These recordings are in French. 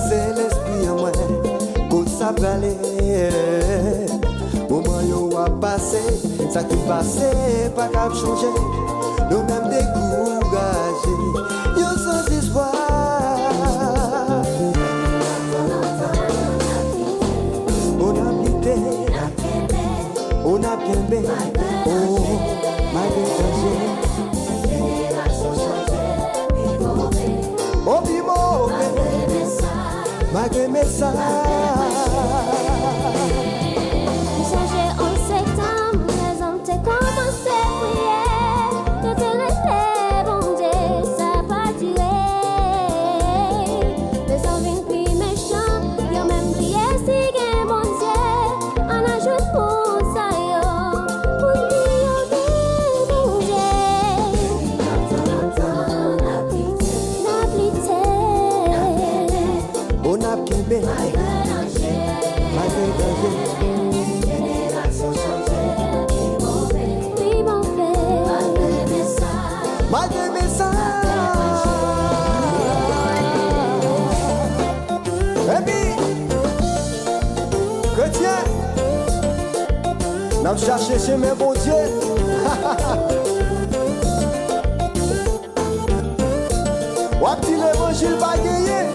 c'est l'esprit en moi, qu'on s'appelle. Moment yo a passé, ça qui passé, pas qu'à changer. Nous mêmes découragés, yo sans espoir. On a quitté, on a bien bé, oh, malgré danger. Oh, bi mauvais, malgré message. N'a cherché chez mes bons dieux. Wapti l'évangile va gagner.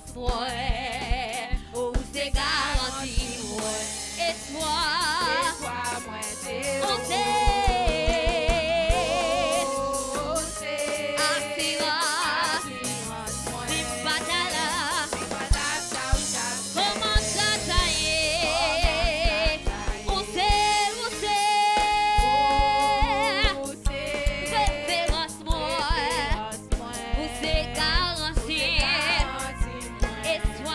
espérance moi, ou c'est garanti moi, espoir, moi on t'es sait, assurance, si pas là, comment ça taille, on sait, référence moi, ou c'est garanti, espoir.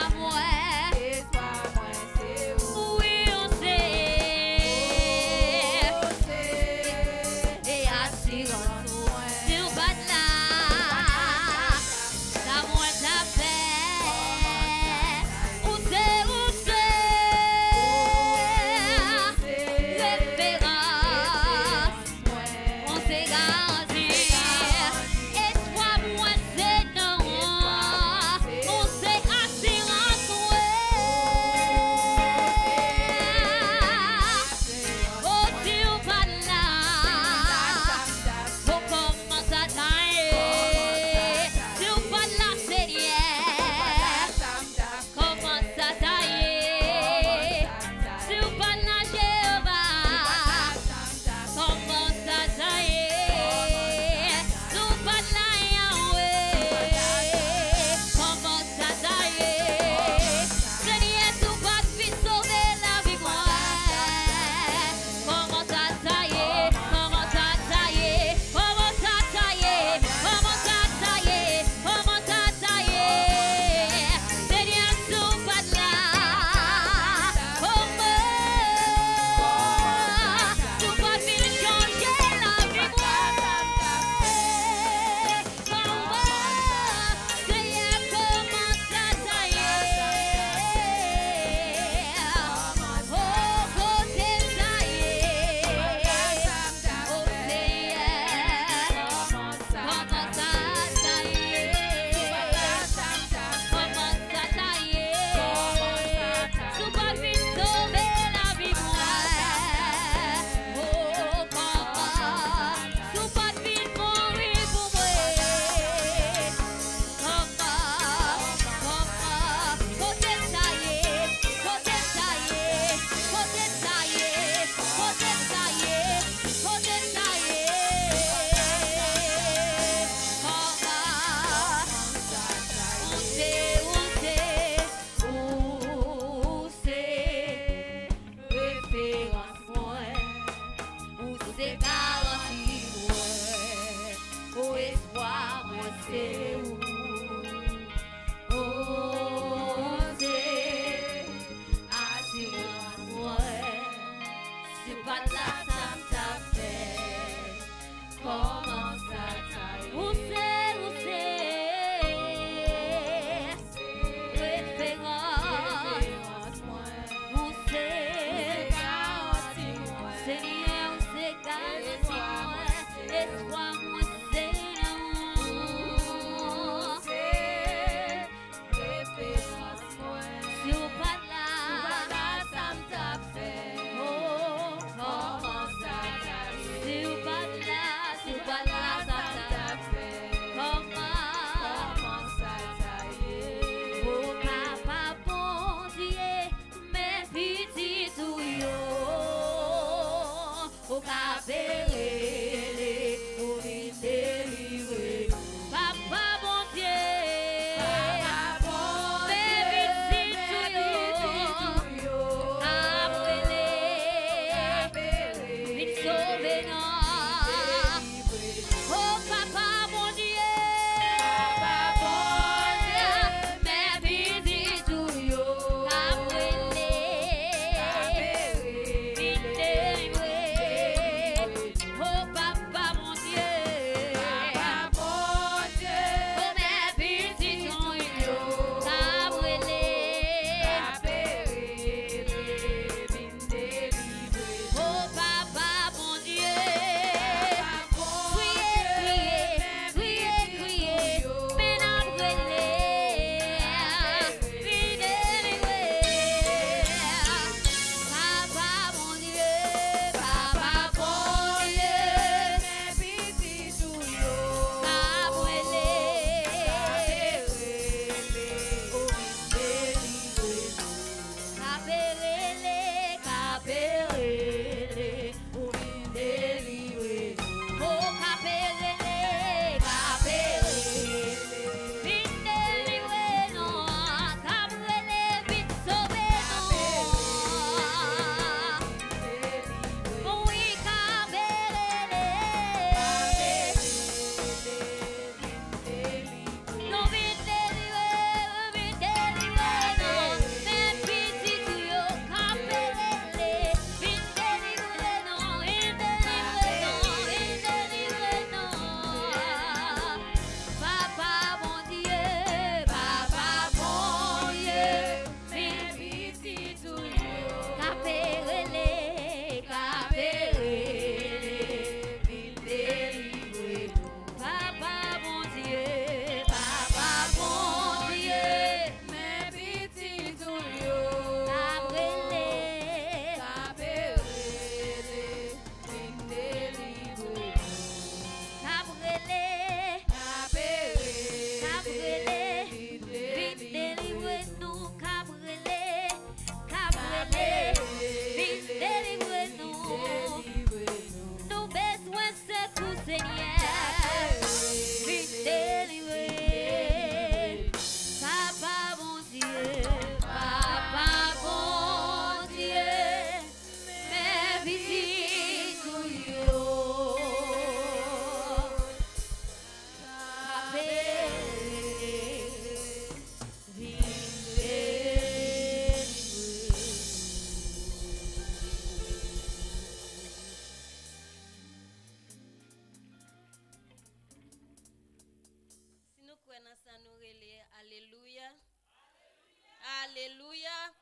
Alléluia.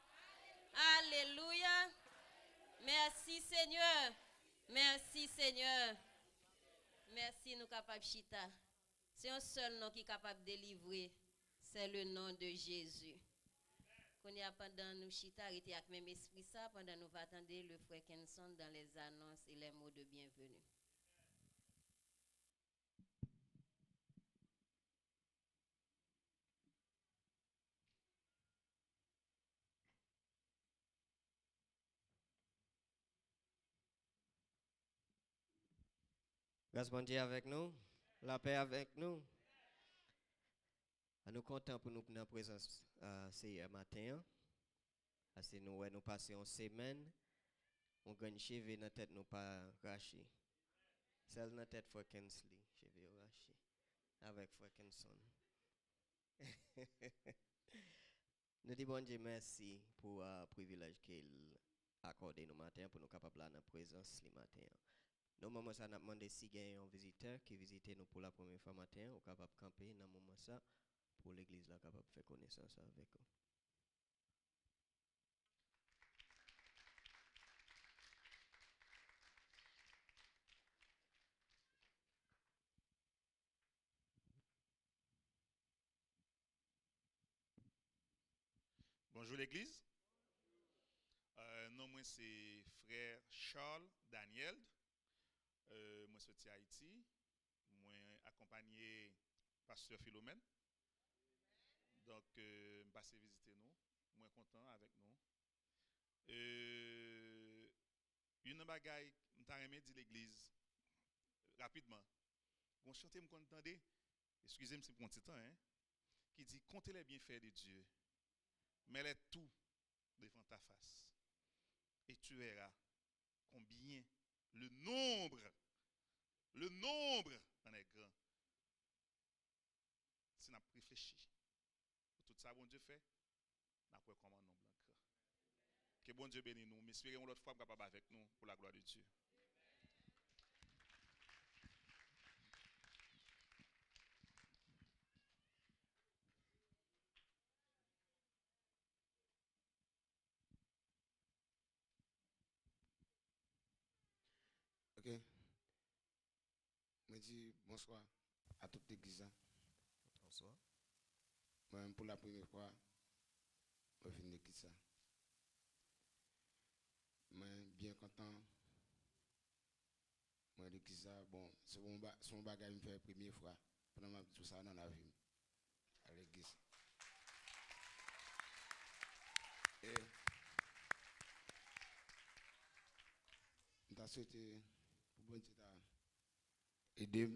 Alléluia. Merci Seigneur. Merci Seigneur. Merci nous capables chita. C'est un seul nom qui est capable de délivrer. C'est le nom de Jésus. Qu'on y a pendant nous chita arrêté avec même esprit ça pendant nous va attendre le frère Kenson dans les annonces et les mots de bienvenue. Grâce bon Dieu avec nous, la paix avec nous. Nous comptons pour nous dans la présence ce matin. Parce que nous passons une semaine, on gagne cheveux dans la tête, nous pas raché. Celle dans la tête, faut Kensley, cheveux raché. Avec Frère Kenson. Nous disons bon Dieu merci pour le privilège qu'il a accordé nous matin pour nous capables dans la présence ce matin. Nous moment ça n'a demandé si il y a un visiteur qui visite nous pour la première fois matin, ou capable de camper dans moment ça pour l'église là capable de faire connaissance avec eux. Bonjour l'église. Non, moi c'est frère Charles Daniel. Moi sorti Haïti. Moi accompagné pasteur Philomène. Donc je passe visiter nous. Moi content avec nous. Une bagaille m'ta remet dit l'église rapidement. Gon chanter me entendez. Excusez-moi si pour un petit temps hein. Qui dit comptez les bienfaits de Dieu. Mets-les tout devant ta face. Et tu verras combien le nombre en est grand. Si nous réfléchissons pour tout ça, bon Dieu fait, nous avons comment nombre grand. Que bon Dieu bénisse nous. Mais espérons l'autre fois capable avec nous pour la gloire de Dieu. Ok. Je dis bonsoir à toute l'église. Bonsoir. Moi, pour la première fois, je viens de l'église. Je suis bien content. Moi, l'église, bon, c'est son bagage me fait la première fois. Pendant tout ça dans la vie. À l'église. Et je souhaité pour bon Dieu aider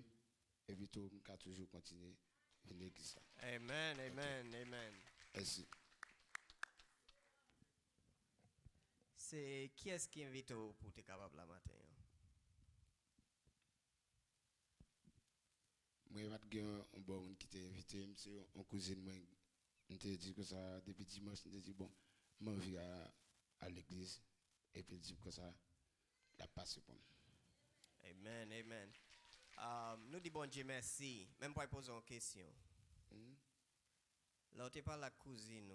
et puis tout, je toujours continuer à venir à l'église. Amen, amen, amen. Merci. C'est qui est-ce qui invite pour être capable la matin? Moi, je vais un bon monde qui t'a invité, c'est un cousin moi. Je t'ai dit que ça depuis dimanche, je t'ai dit bon, je vais à l'église et puis dit que ça la passe pour moi. Amen, amen. Nous disons bon Dieu merci. Même pour poser une question. Là, tu n'es pas la cousine.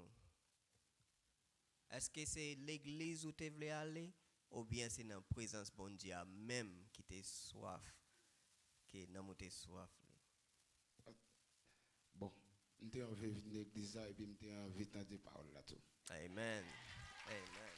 Est-ce que c'est l'église où tu voulais aller ou bien c'est dans la présence de bon Dieu même qui t'a soif, qui n'a pas soif? Bon, je t'ai envie de venir à l'église et puis je t'ai envie d'entendre parole là tout. Amen. Amen.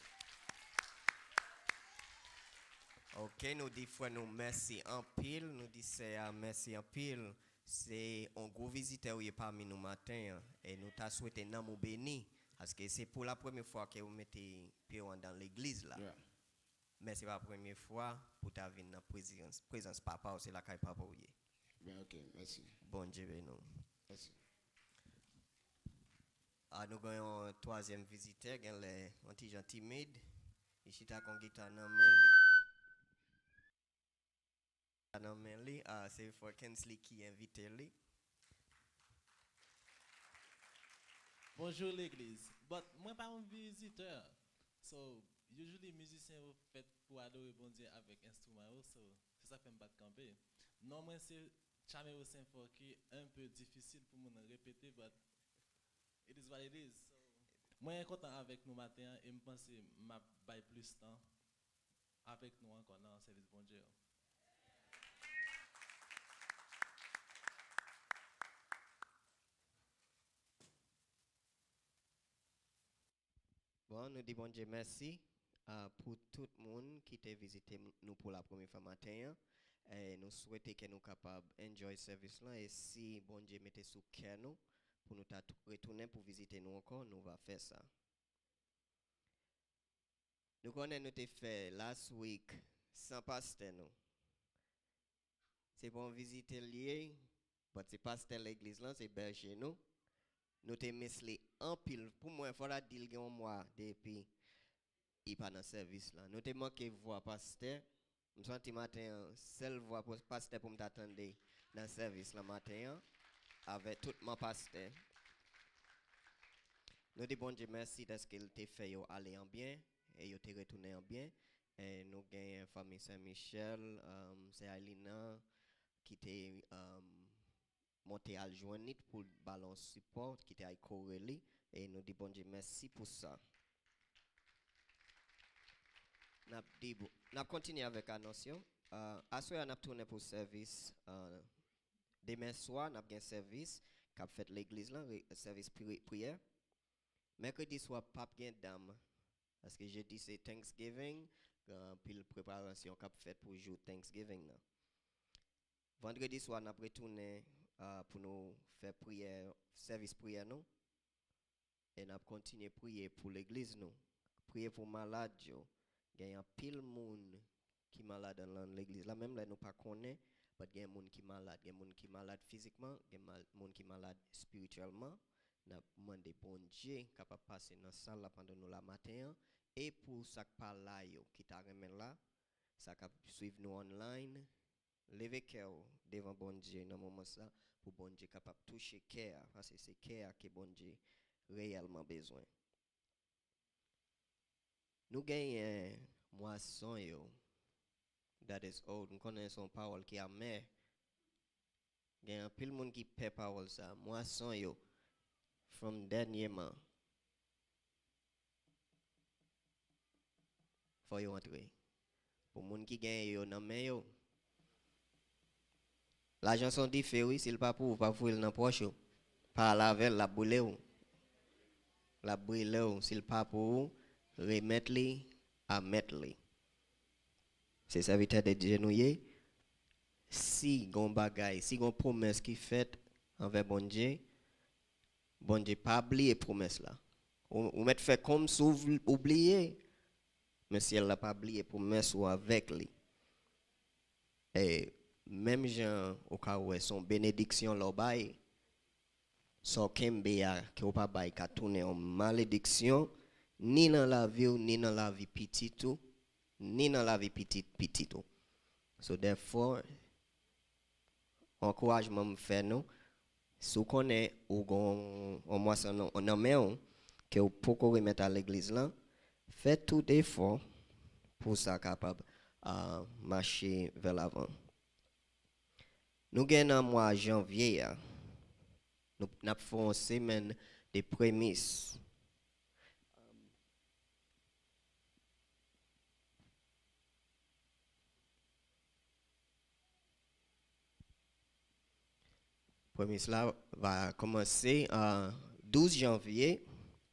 Ok, nous disons nous merci en pile, nous disons merci en pile. C'est un gros visiteur qui est parmi nous matin et nous t'a souhaité nous béni parce que c'est pour la première fois que vous mettez pied dans l'église là. Yeah. Mais c'est la première fois pour ta venir dans la présence papa ou c'est la caille papa. Bien, ok, merci. Bon Dieu bénisse. Merci. Nous avons un troisième visiteur, un petit gens timide. Ici, tu as une guitare dans la main. C'est pour Kensley qui invite lui. Bonjour l'église. But moi pas un visiteur. So usually musiciens vous faites pour adorer bon Dieu avec instrument. So c'est ça fait me battre camper. Non moi c'est jamais au Saint-Fort qui est un peu difficile pour moi de répéter, but it is what it is. So, Moi, content avec nous matin et je pense que m'a bail plus de temps avec nous encore dans le service bon Dieu. Bon, nous disons bon Dieu merci pour tout le monde qui t'a visité nous pour la première fois matin. Et nous souhaitons que nous soyons capables d'enjoy ce service là. Et si bon Dieu mettez sous cœur nous pour nous retourner pour visiter nous encore, nous va faire ça. Nous connaissons nous fait last week sans pasteur nous. C'est pour visiter lié, mais c'est pasteur l'église là, c'est berger nous. Nous te meslé en pile pour moi il faut la dire un mois depuis il pas dans service là. Nous te manqué voix pasteur. Je senti matin seule voix pour pasteur pour m'attendre dans service là matin avec tout mon pasteur. Nous disons bon Dieu merci parce qu'il t'a fait aller en bien et il t'a retourné en bien. Et nous gagnons famille Saint-Michel, c'est Alina qui t'a monté à le joindre pour le ballon support qui t'a corrélé et nous disons bon Dieu merci pour ça. N'a continué avec annonce. À soir n'a tourné pour service. Demain soir n'a bien service qu'a fait l'église là, service prière. Mercredi soir pas bien dame parce que jeudi c'est Thanksgiving, puis la préparation qu'a fait pour jour Thanksgiving là. Vendredi soir n'a retourné pour nous faire prière, service prière nous. Et n'a continué prier pour l'église nous. Prier pour malades yo. Il y a un pile monde qui est malade dans l'église. Là même là nous pas connaît, mais il y a un monde qui est malade, il y a un monde qui est malade physiquement, il y a un monde qui est malade spirituellement. N'a demandé bon Dieu capable passer dans salle là pendant nous la matin et pour ça pas là yo qui t'a remet là, ça cap suivre nous online, lever cœur devant bon Dieu dans moment ça pour bon Dieu capable toucher cœur parce que c'est cœur que bon Dieu réellement besoin. Nous gagnons moisson yo. That is old. Nous connaissons son parole qui est amer. Il y a un pile monde qui paie parole ça. Moisson yo. From dernièrement. Faut y entrer. Pour monde qui gagne yo nan men yo. L'argent sont différents, s'il pas pour pas fouiller dans poche yo. Pas laver la brûler ou. La brûler ou s'il pas pour remettre li à mettre li. C'est serviteur de Dieu nous si gon bagay, si gon promesse qui fait envers bon Dieu pas oublier promesse là. Ou mettre fait comme si oublier mais si elle l'a pas oublié promesse ou avec lui. Et même gens au cas où son bénédiction leur bail so kembe ya que ou pas bail ka tourner en malédiction ni dans la vie ni dans la vie petite tout ni dans la vie petite tout. So therefore encouragement me fait nous si vous connaissez ou gon on moisson on en que vous pouvez remettre à l'église là faites tout effort pour ça capable marcher vers l'avant. Nous gagnons mois janvier nous avons une semaine de prémices. Prémisse là va commencer 12 janvier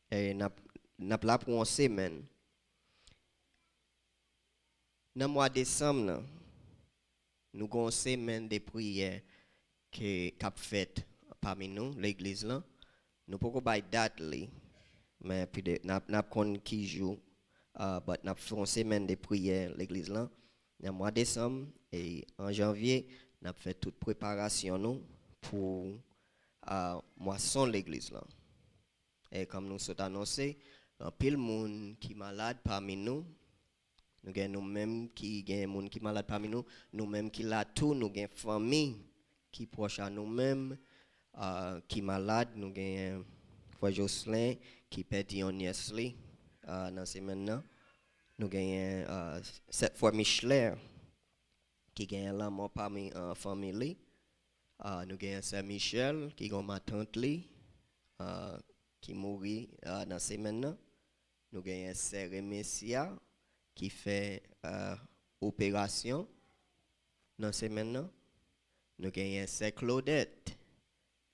et n'a là pour une semaine. Dans le mois de décembre, nous avons une semaine de prière qui est faite parmi nous, l'église là. Nous ne pouvons pas date mais puis nous avons qui joue, mais nous avons une semaine de prière l'église là. Dans le mois de décembre et en janvier, nous avons fait toute préparation nous pour moisson l'église là. Et comme nous sommes annoncé, un pile monde qui est malade parmi nous. Nous avons nous-mêmes qui sont monde qui malade parmi nous, nous-mêmes qui là tout, nous avons famille qui proche à nous-mêmes qui malade, nous avons frère Jocelyn qui perdit en Nestlé dans ces maintenant. Nous avons cette fois Micheler qui gagne la mort parmi en famille. Nous avons Saint Michel qui est ma tante qui mourit dans ces maintenant. Nous avons Sœur Messia qui fait opération dans ces maintenant. Nous avons Sœur Claudette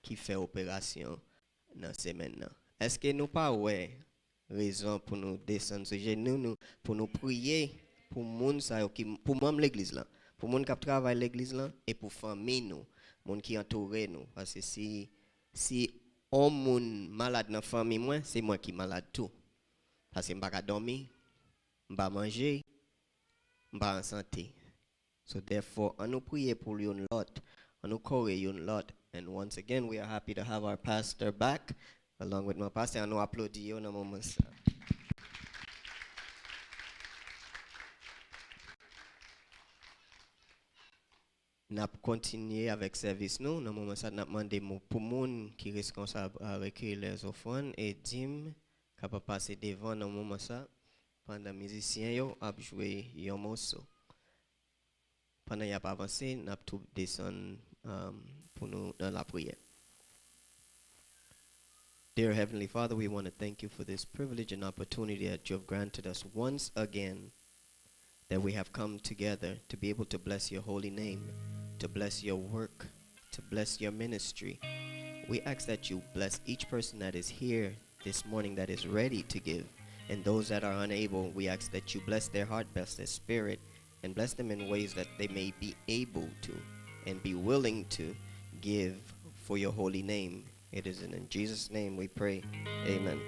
qui fait opération dans ces maintenant. Est-ce que nous pas ouais raison pour nous descendre sur genoux pour nous prier pour moun ça qui pour même l'église là, pour moun qui travaille l'église là et pour famille nous, moun qui entoure nous parce que si on moun malade dans famille moi, c'est moi qui malade tout. Parce que m'pa dormir, m'pa manger, m'pa en santé. So therefore, on nous prie pour yon lot, on nous corée yon lot. And once again, we are happy to have our pastor back, along with my pastor. On nous applaudit yon dans moment ça. N'a continuer avec service nous, dans moment ça n'a demandé pour moun qui responsable à recueillir les offrandes et dîmes capable passer devant dans moment ça pendant musiciens yo a jouer yon morceau. Pendant y a pas avancé, n'a tout descendre pour nous dans la prière. Dear Heavenly Father, we want to thank you for this privilege and opportunity that you have granted us once again, that we have come together to be able to bless your holy name, to bless your work, to bless your ministry. We ask that you bless each person that is here this morning that is ready to give, and those that are unable, we ask that you bless their heart, bless their spirit, and bless them in ways that they may be able to and be willing to give for your holy name. It is in Jesus' name we pray. Amen.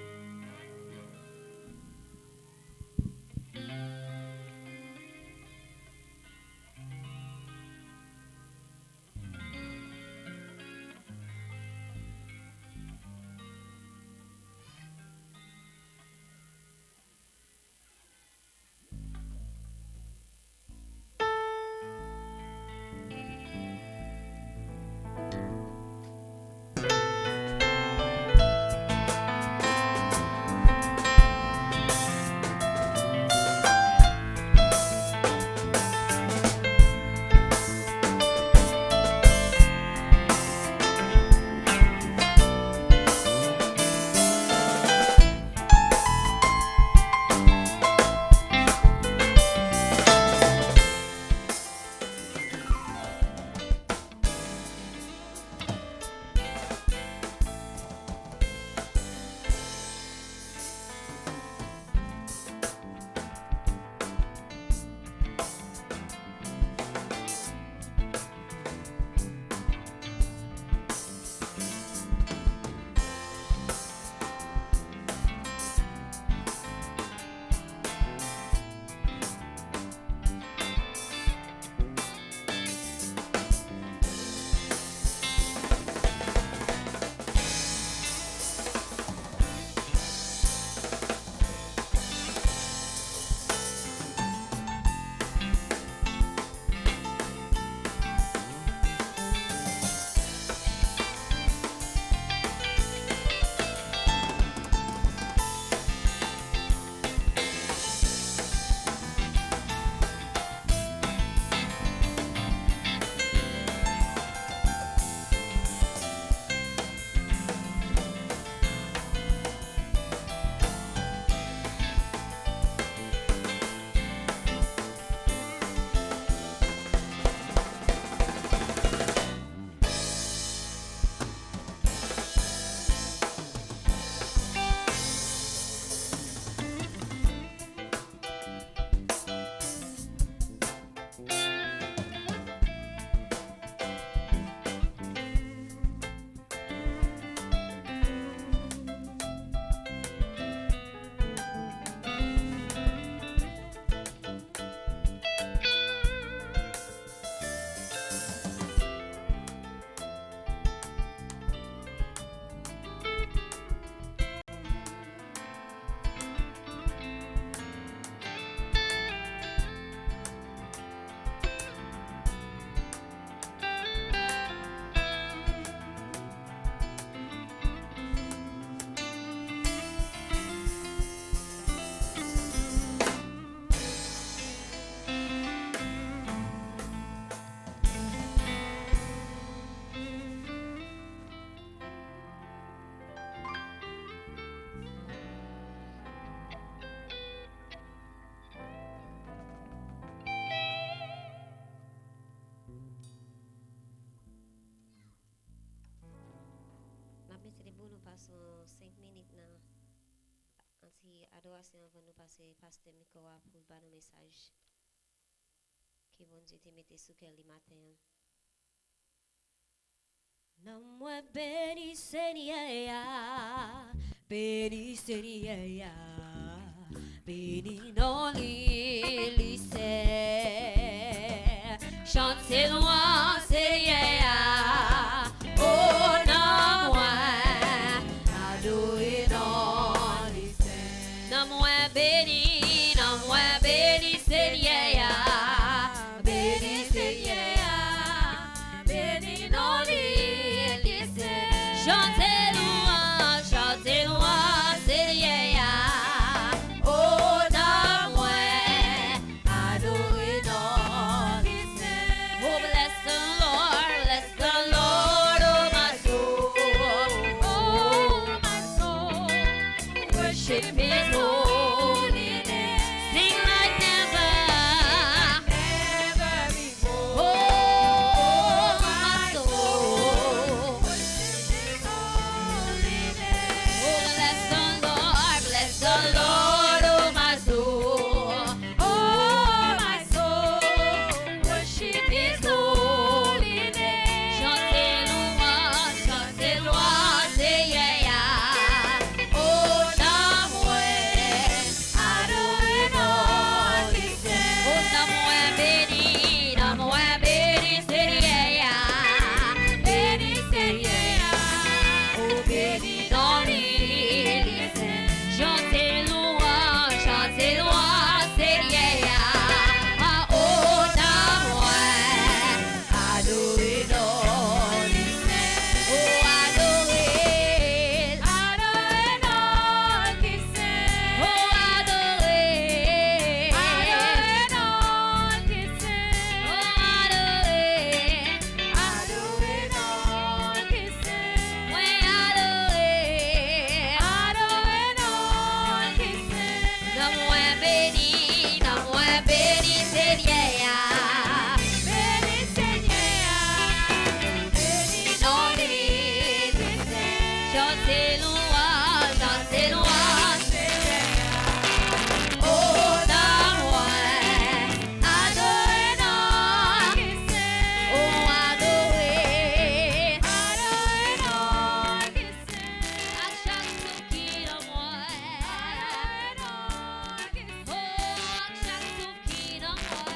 puis adoration avant nous passer pasteur Mikoa pour le bon message que bon Dieu te mette sous cœur le matin. Non moi béni Seigneur, béni Seigneur, béni dans les lycées, chantez loin Seigneur, oh non moi, adorez dans les lycées, non moi béni Seigneur, béni Seigneur, béni dans les lycées, chantez loin Seigneur, oh non moi, adorez dans les lycées. Oh bless the Lord, oh my soul, worship His holy name. Sing like never before. Oh my soul, worship His holy name. Oh bless the Lord, oh my soul, worship His holy name. Chantez louange, Seigneur. Oh non moi, adorez dans les cieux. Oh non moi béni Seigneur, béni Seigneur. Oh béni dans les cieux. Chantez louange, Seigneur. Ah oh non moi, adorez dans les cieux. Oh adorez dans les cieux. Oh adorez dans les cieux. Oh adorez dans les cieux. Oui adorez dans les cieux. Non moi béni Seigneur, béni dans les cieux. Chantez louange, Seigneur. Oh non moi, adorez dans les cieux. Oh adorez dans les cieux. À chaque souffle qui dans moi, oh à chaque souffle qui dans moi,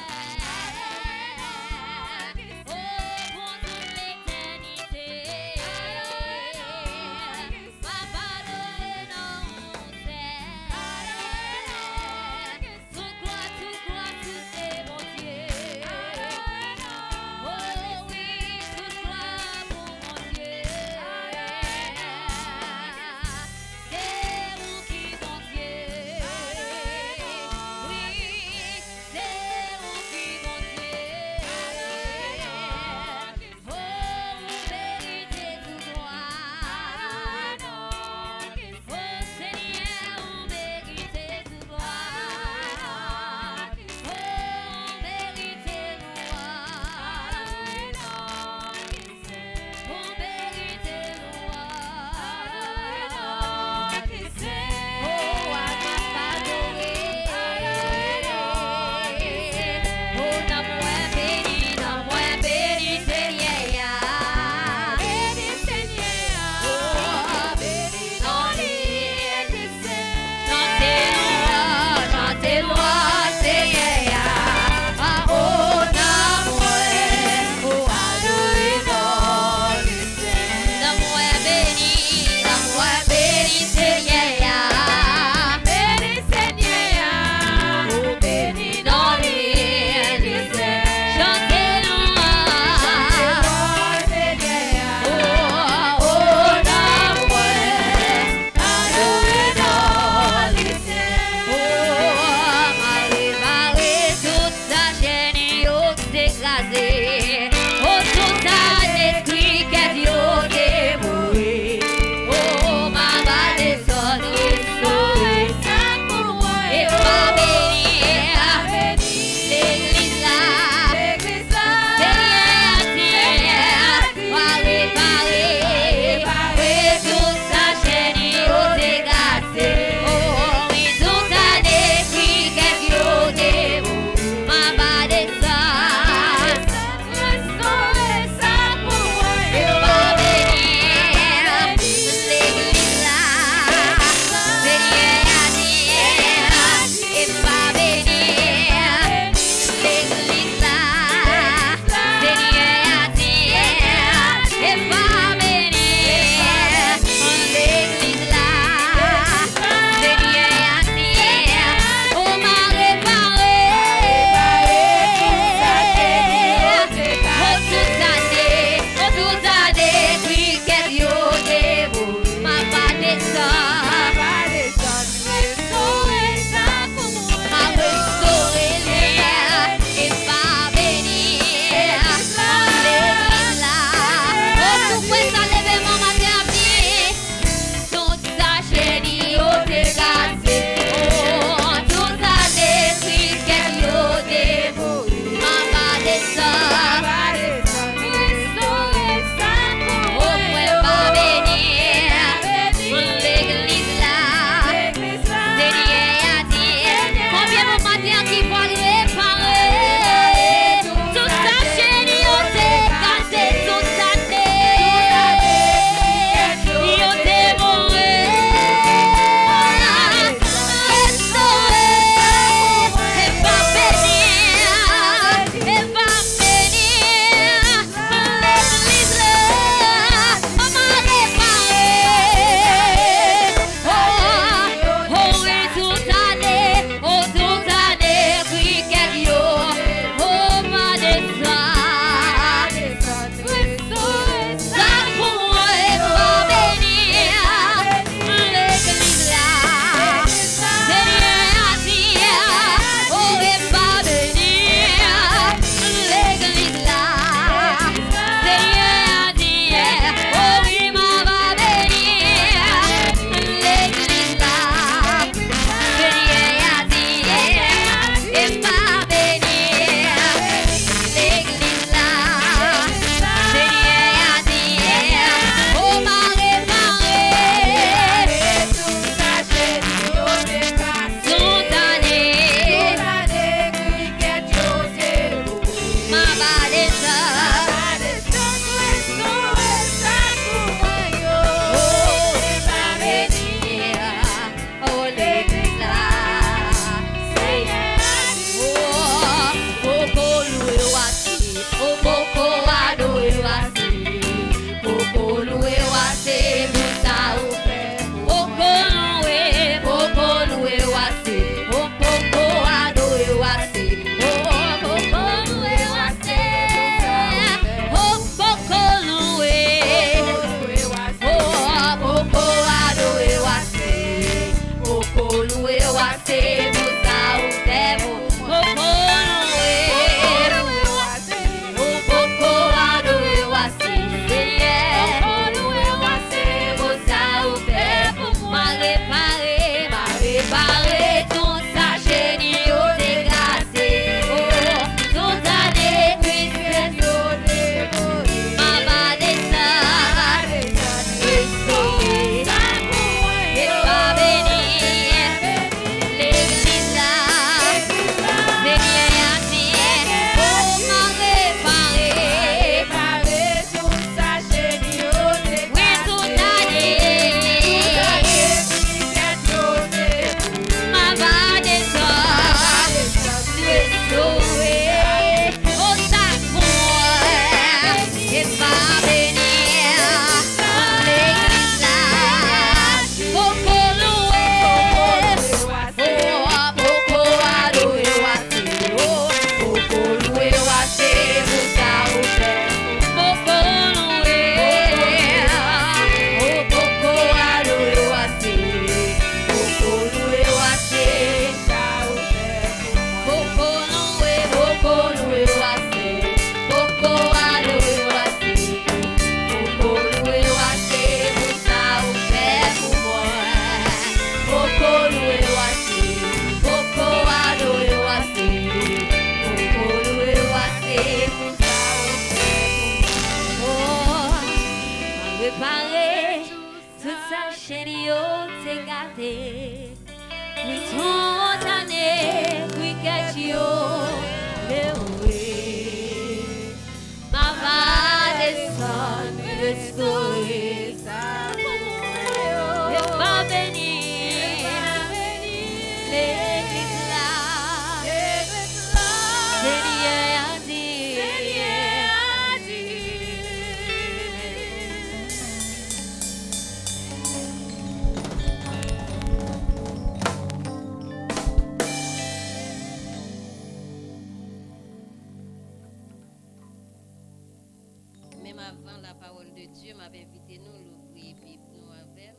invité nous l'ouvrir Bible nous avec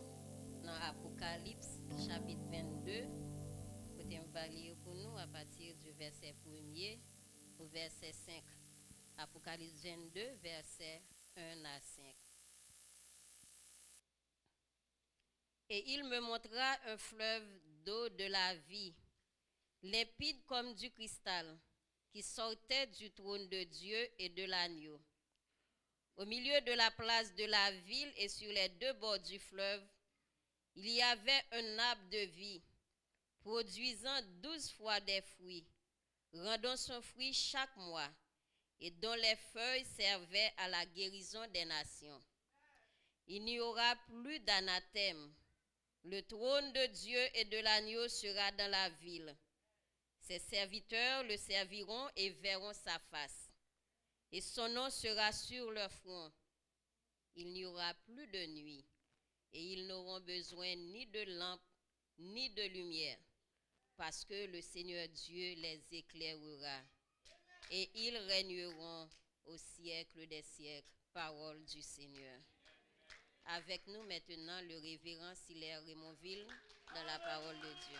dans Apocalypse chapitre 22. Côté me va lire pour nous à partir du verset 1er au verset 5. Apocalypse 22 verset 1 à 5. Et il me montra un fleuve d'eau de la vie, limpide comme du cristal, qui sortait du trône de Dieu et de l'agneau. Au milieu de la place de la ville et sur les deux bords du fleuve, il y avait un arbre de vie, produisant 12 fois des fruits, rendant son fruit chaque mois, et dont les feuilles servaient à la guérison des nations. Il n'y aura plus d'anathème. Le trône de Dieu et de l'agneau sera dans la ville. Ses serviteurs le serviront et verront sa face. Et son nom sera sur leur front. Il n'y aura plus de nuit. Et ils n'auront besoin ni de lampe, ni de lumière, parce que le Seigneur Dieu les éclairera. Et ils régneront au siècle des siècles. Parole du Seigneur. Avec nous maintenant le révérend Hilaire Rémonville dans la parole de Dieu.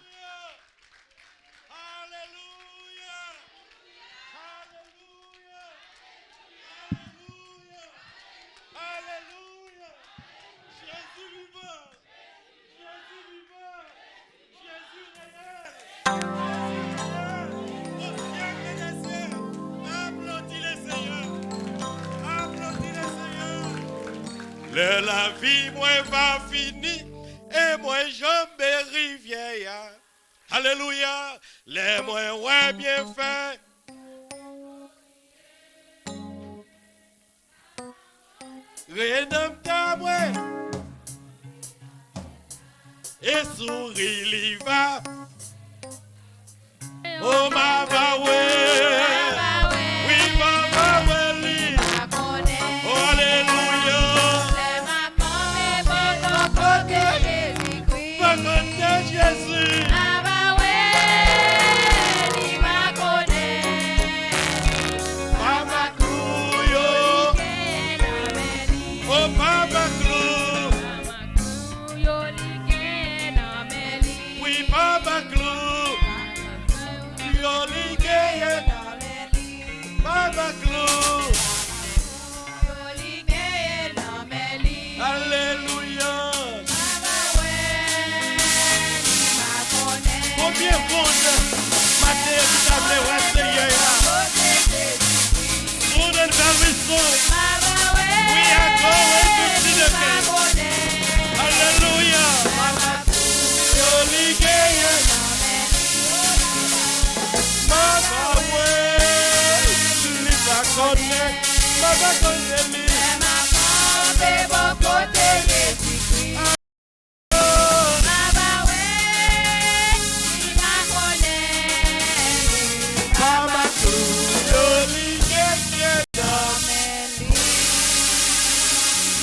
Alléluia! Alléluia! Alléluia! Jésus vivant! Jésus vivant! Jésus réel! Au siècle des siècles! Applaudis le Seigneur! Applaudis le Seigneur! La vie, moi, va finir, et moi, j'en rivière. Alléluia, les moi, ouais, bien fait. Rédempteur, moi, et souris, l'y va. Oh, ma va, ouais. Oui, ma va, ouais, li. Oh, alléluia. Jésus. Papa Clouyo. Oh Papa Clou. Oui Papa Clou. Yo ligue. Papa Clou. Alléluia. Combien de monde matin vous avez essayé Good and very soon we are going to see the king. Hallelujah. Holy Gay. Mama way. Liva konne. Mama konne mi.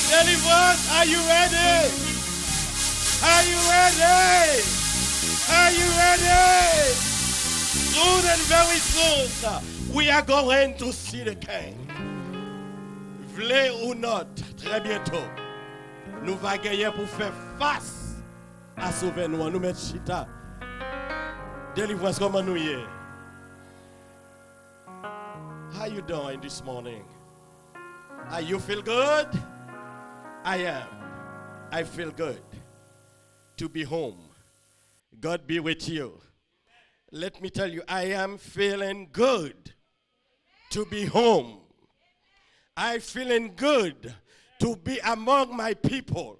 Deliverance, are you ready? Are you ready? Are you ready? Soon and very soon, we are going to see the King. V'lez ou not, très bientôt, nous va gagner pour faire face à sauver nous. Nous mettre chita. Deliverance, comment nous y est? How you doing this morning? Are you feel good? I am. I feel good to be home. God be with you. Let me tell you, I am feeling good to be home. I feeling good to be among my people.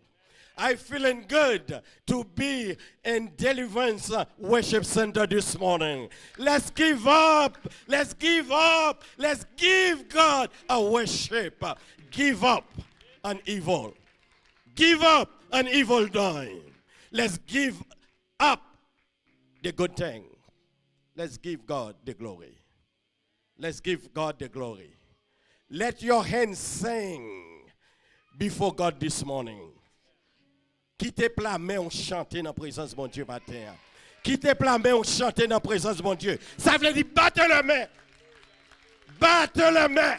I feeling good to be in Deliverance Worship Center this morning. Let's give up. Let's give up. Let's give God a worship. Give up on evil. Give up on evil doing. Let's give up the good thing. Let's give God the glory. Let's give God the glory. Let your hands sing before God this morning. Quittez la main, on chante dans la présence de mon Dieu matin. Quittez la main, on chante dans la présence de mon Dieu. Ça veut dire battre la main. Battre la main.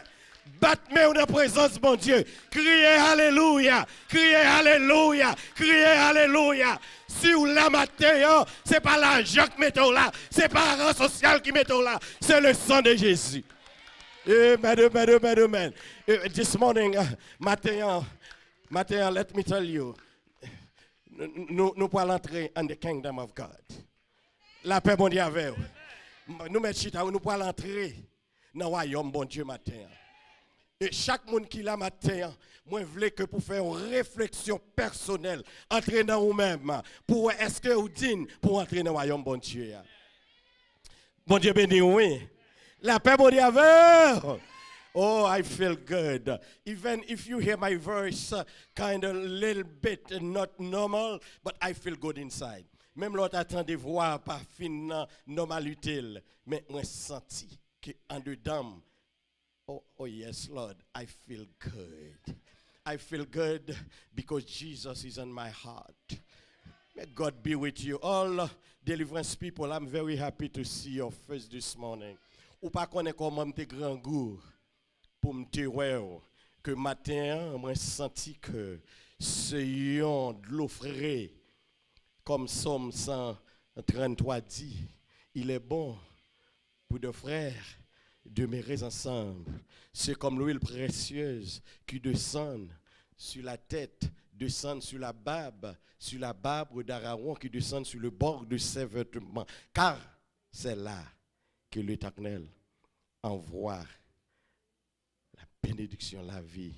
Battre dans la présence, mon Dieu. Criez Alléluia. Criez Alléluia. Criez Alléluia. Si vous la matin, ce n'est pas l'argent qui met là. Ce n'est pas l'argent social qui met là. C'est le sang de Jésus. Amen. This morning, matin, let me tell you. Nous pouvons entrer in the kingdom of God. La paix, bon Dieu, avec vous. Nous mettons chita, nous pouvons entrer dans le royaume, bon Dieu, matin. Et chaque monde qui l'a matin, moi, je veux que pour faire une réflexion personnelle, entrer dans vous-même, pour est-ce que vous dites pour entrer dans le royaume, bon Dieu. Bon Dieu béni, oui. La paix, bon Dieu, avec vous. Oh, I feel good. Even if you hear my voice kind of a little bit not normal, but I feel good inside. Même l'autre attendait voir pas fin normalité, mais moi senti que en dedans, oh yes, Lord, I feel good. I feel good because Jesus is in my heart. May God be with you. All deliverance people, I'm very happy to see your face this morning. Ou pas connaître comment me grand goût pour me dire que matin, moi senti que c'est de l'eau frais, comme Somme 133 dit, il est bon pour deux frères demeurer ensemble. C'est comme l'huile précieuse qui descend sur la tête, descend sur la barbe d'Aaron qui descend sur le bord de ses vêtements. Car c'est là que l'Éternel envoie la bénédiction, la vie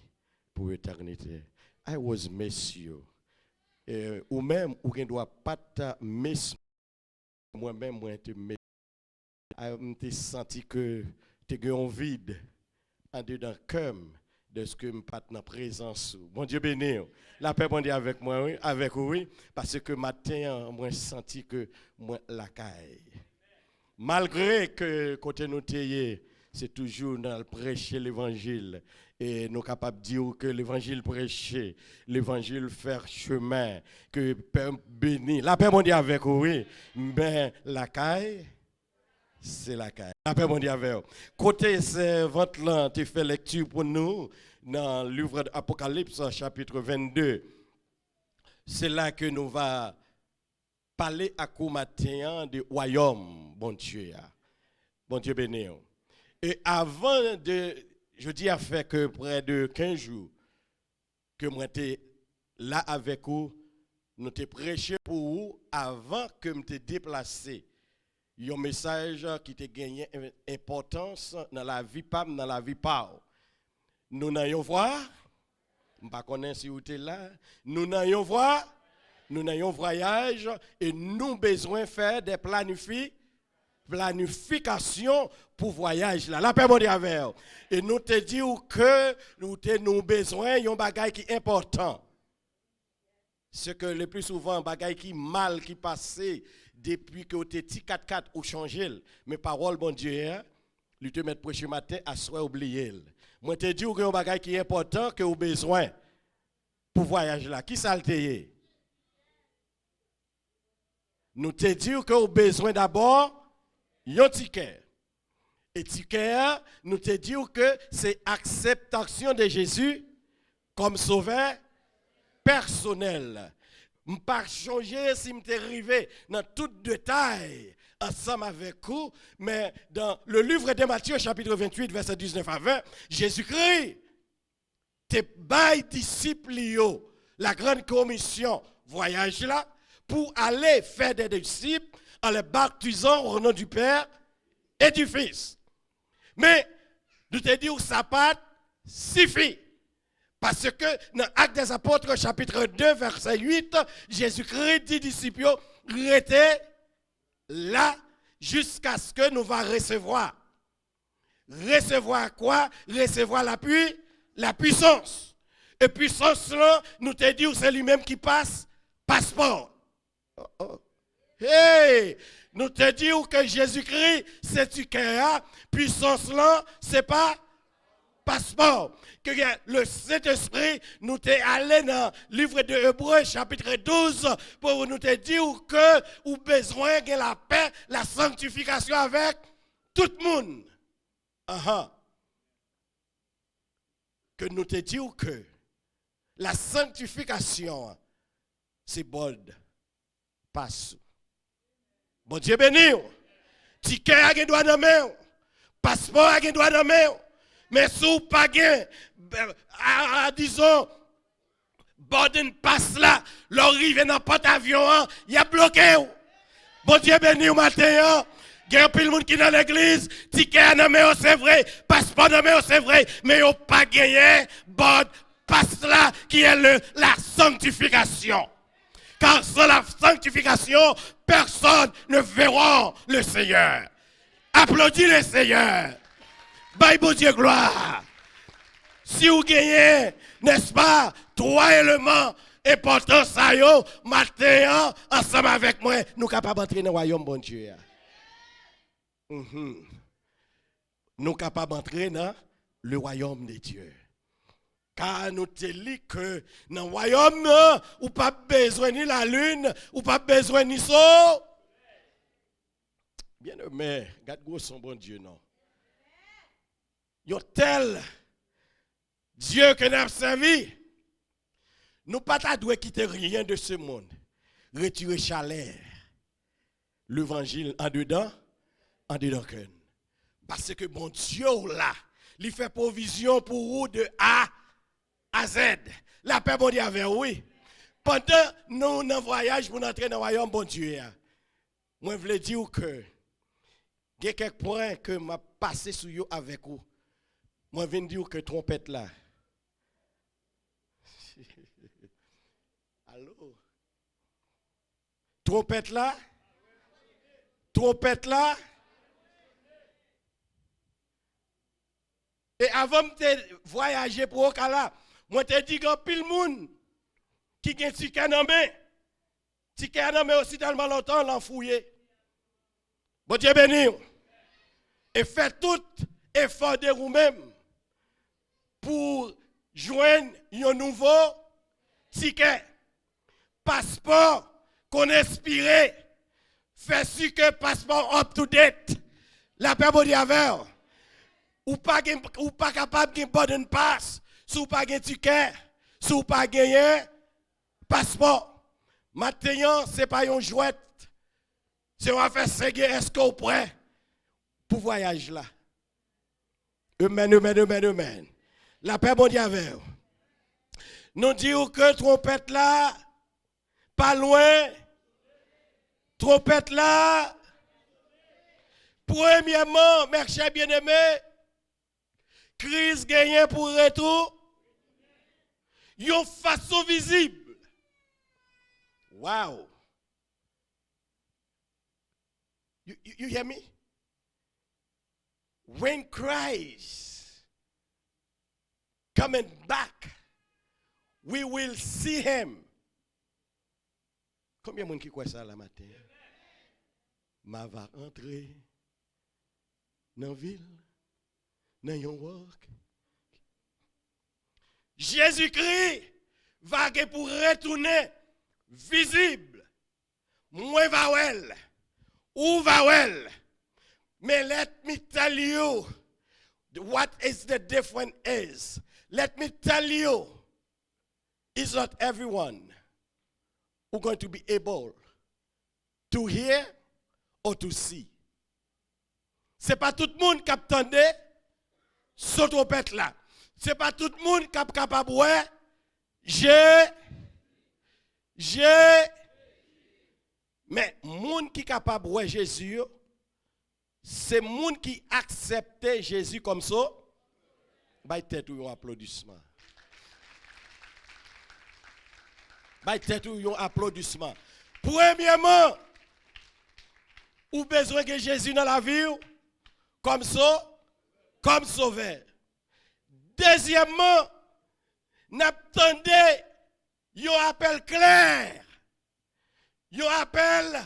pour l'éternité. I was miss you. Ou même, ou ne doit pas te miss moi-même, moi te miss. Je senti que tu as un vide en dedans comme de ce que je pas dans présence. Bon Dieu béni. La paix bon Dieu avec moi, oui, avec oui, parce que matin, moi senti que moi la caille. Malgré que côté nous tayé, c'est toujours dans le prêcher l'évangile et nous capables de dire que l'évangile prêcher, l'évangile faire chemin, que Père béni. La paix bon Dieu avec oui, mais la caille c'est la caille. La paix bon Dieu avec vous. Côté ce ventre là, tu fais lecture pour nous dans le livre d'Apocalypse chapitre 22. C'est là que nous va parler à coup matin du royaume, bon Dieu. Bon Dieu béni. Et avant de, je dis à fait que près de 15 jours, que moi j'étais là avec vous, nous t'ai prêché pour vous avant que je te déplacé. Il y a un message qui t'a gagné importance dans la vie pas dans la vie pas. Nous n'ayons voir, je ne connais pas si vous êtes là, nous n'ayons voir, nous n'ayons voyage et nous besoin faire des planification pour voyage là. La paix bon Dieu avec. Et nous te dit que nous besoin d'un bagage qui est important. Ce que le plus souvent bagage qui mal qui passé depuis que tu es 4-4 ou changé, mais parole bon Dieu, lui te mettre prochain matin à soit oublié. Moi te dis que un bagage qui est important que vous besoin pour voyage là. Qui ça le nous te dit que vous besoin d'abord un ticket. Et ticket, nous te dit que c'est acceptation de Jésus comme sauveur personnel. Je ne vais pas changer si je suis arrivé dans tout détail ensemble avec vous, mais dans le livre de Matthieu, chapitre 28, verset 19 à 20, Jésus-Christ te baille disciples la grande commission voyage là pour aller faire des disciples en les baptisant au nom du Père et du Fils. Mais nous te disons que ça pas suffit. Parce que dans Actes des Apôtres, chapitre 2, verset 8, Jésus-Christ dit disciples, restez là jusqu'à ce que nous va recevoir. Recevoir quoi? Recevoir la puissance. Et puissance là, nous te disons c'est lui-même qui passe passeport. Hey! Nous te disons que Jésus-Christ, c'est tu qui puissance là, c'est pas passeport. Que le Saint-Esprit nous t'est allé dans le livre de Hébreux, chapitre 12, pour nous te dire que nous avons besoin de la paix, la sanctification avec tout le monde. que nous te disons que la sanctification, c'est bon. Passe. Bon Dieu béni. Ticket a gen droit dans main. Passeport a gen droit dans main. Mais sous pas gen disons boarding pass là, l'arrivée dans porte avion, il a bloqué. Bon Dieu béni au matin. Il y a un peu de monde qui dans l'église, ticket dans main c'est vrai, passeport dans main c'est vrai, mais il pas gagné board pass là qui est la sanctification. Car sans la sanctification, personne ne verra le Seigneur. Applaudis le Seigneur. Bye, bon Dieu, gloire. Si vous gagnez, n'est-ce pas, trois éléments importants, ça y est, matin, ensemble avec moi, nous sommes capables d'entrer dans le royaume, bon Dieu. Nous sommes capables d'entrer dans le royaume de Dieu. Car nous te dit que dans le royaume, ou pas besoin ni la lune, ou pas besoin ni so. Bien aimé, regarde son bon Dieu, non. Yo tel Dieu que nous avons servi, nous pas doit quitter rien de ce monde. Retirer chaleur, l'évangile en dedans que. Parce que bon Dieu là, il fait provision pour vous de A à Z. La paix, bon Dieu, avec oui. Pendant nous, dans voyage pour entrer dans le royaume, bon Dieu, moi, je veux dire que il y a quelques points que m'a passé sur vous avec vous. Moi, je viens dire que trompette là. Allô? Trompette là? Trompette là? Et avant de voyager pour Okala, moi te dis que pile monde qui gen ticket dans main. Ticket dans main aussi tellement longtemps l'enfouiller. Bon Dieu béni. Et faites tout effort de vous-même pour joindre un nouveau ticket. Passeport qu'on inspiré. Fait sûr que passeport up to date. La paix bon Dieu avec. Ou pas capable de boarding pass, si ou pas de ticket, si ou pas gagné passeport. Maintenant, ce n'est pas une jouette. C'est on va faire séguer, est-ce qu'on est prêt pour voyage là? Amen. La paix bon Dieu avec. Nous disons que trompette là, pas loin. Trompette là. Premièrement, mes chers bien-aimés, crise gagnée pour retour. Yon façon visible. Wow. You hear me? When Christ coming back, we will see him. Combien de monde qui croit ça la matin? Ma va entrer dans la ville. Jésus-Christ va pour retourner visible. Moi va well. Ou va well. Mais let me tell you what is the difference is. Let me tell you, it's not everyone who going to be able to hear or to see. C'est pas tout le monde qui attendait ce trompette là. C'est pas tout le monde qui est capable ouais. Mais monde qui est capable ouais Jésus, c'est monde qui acceptait Jésus comme ça. Bah tête ou un applaudissement. Bah tête ou un applaudissement. Premièrement, ou besoin de Jésus dans la vie comme ça. Comme sauveur. Deuxièmement, n'attendez un appel clair. Un appel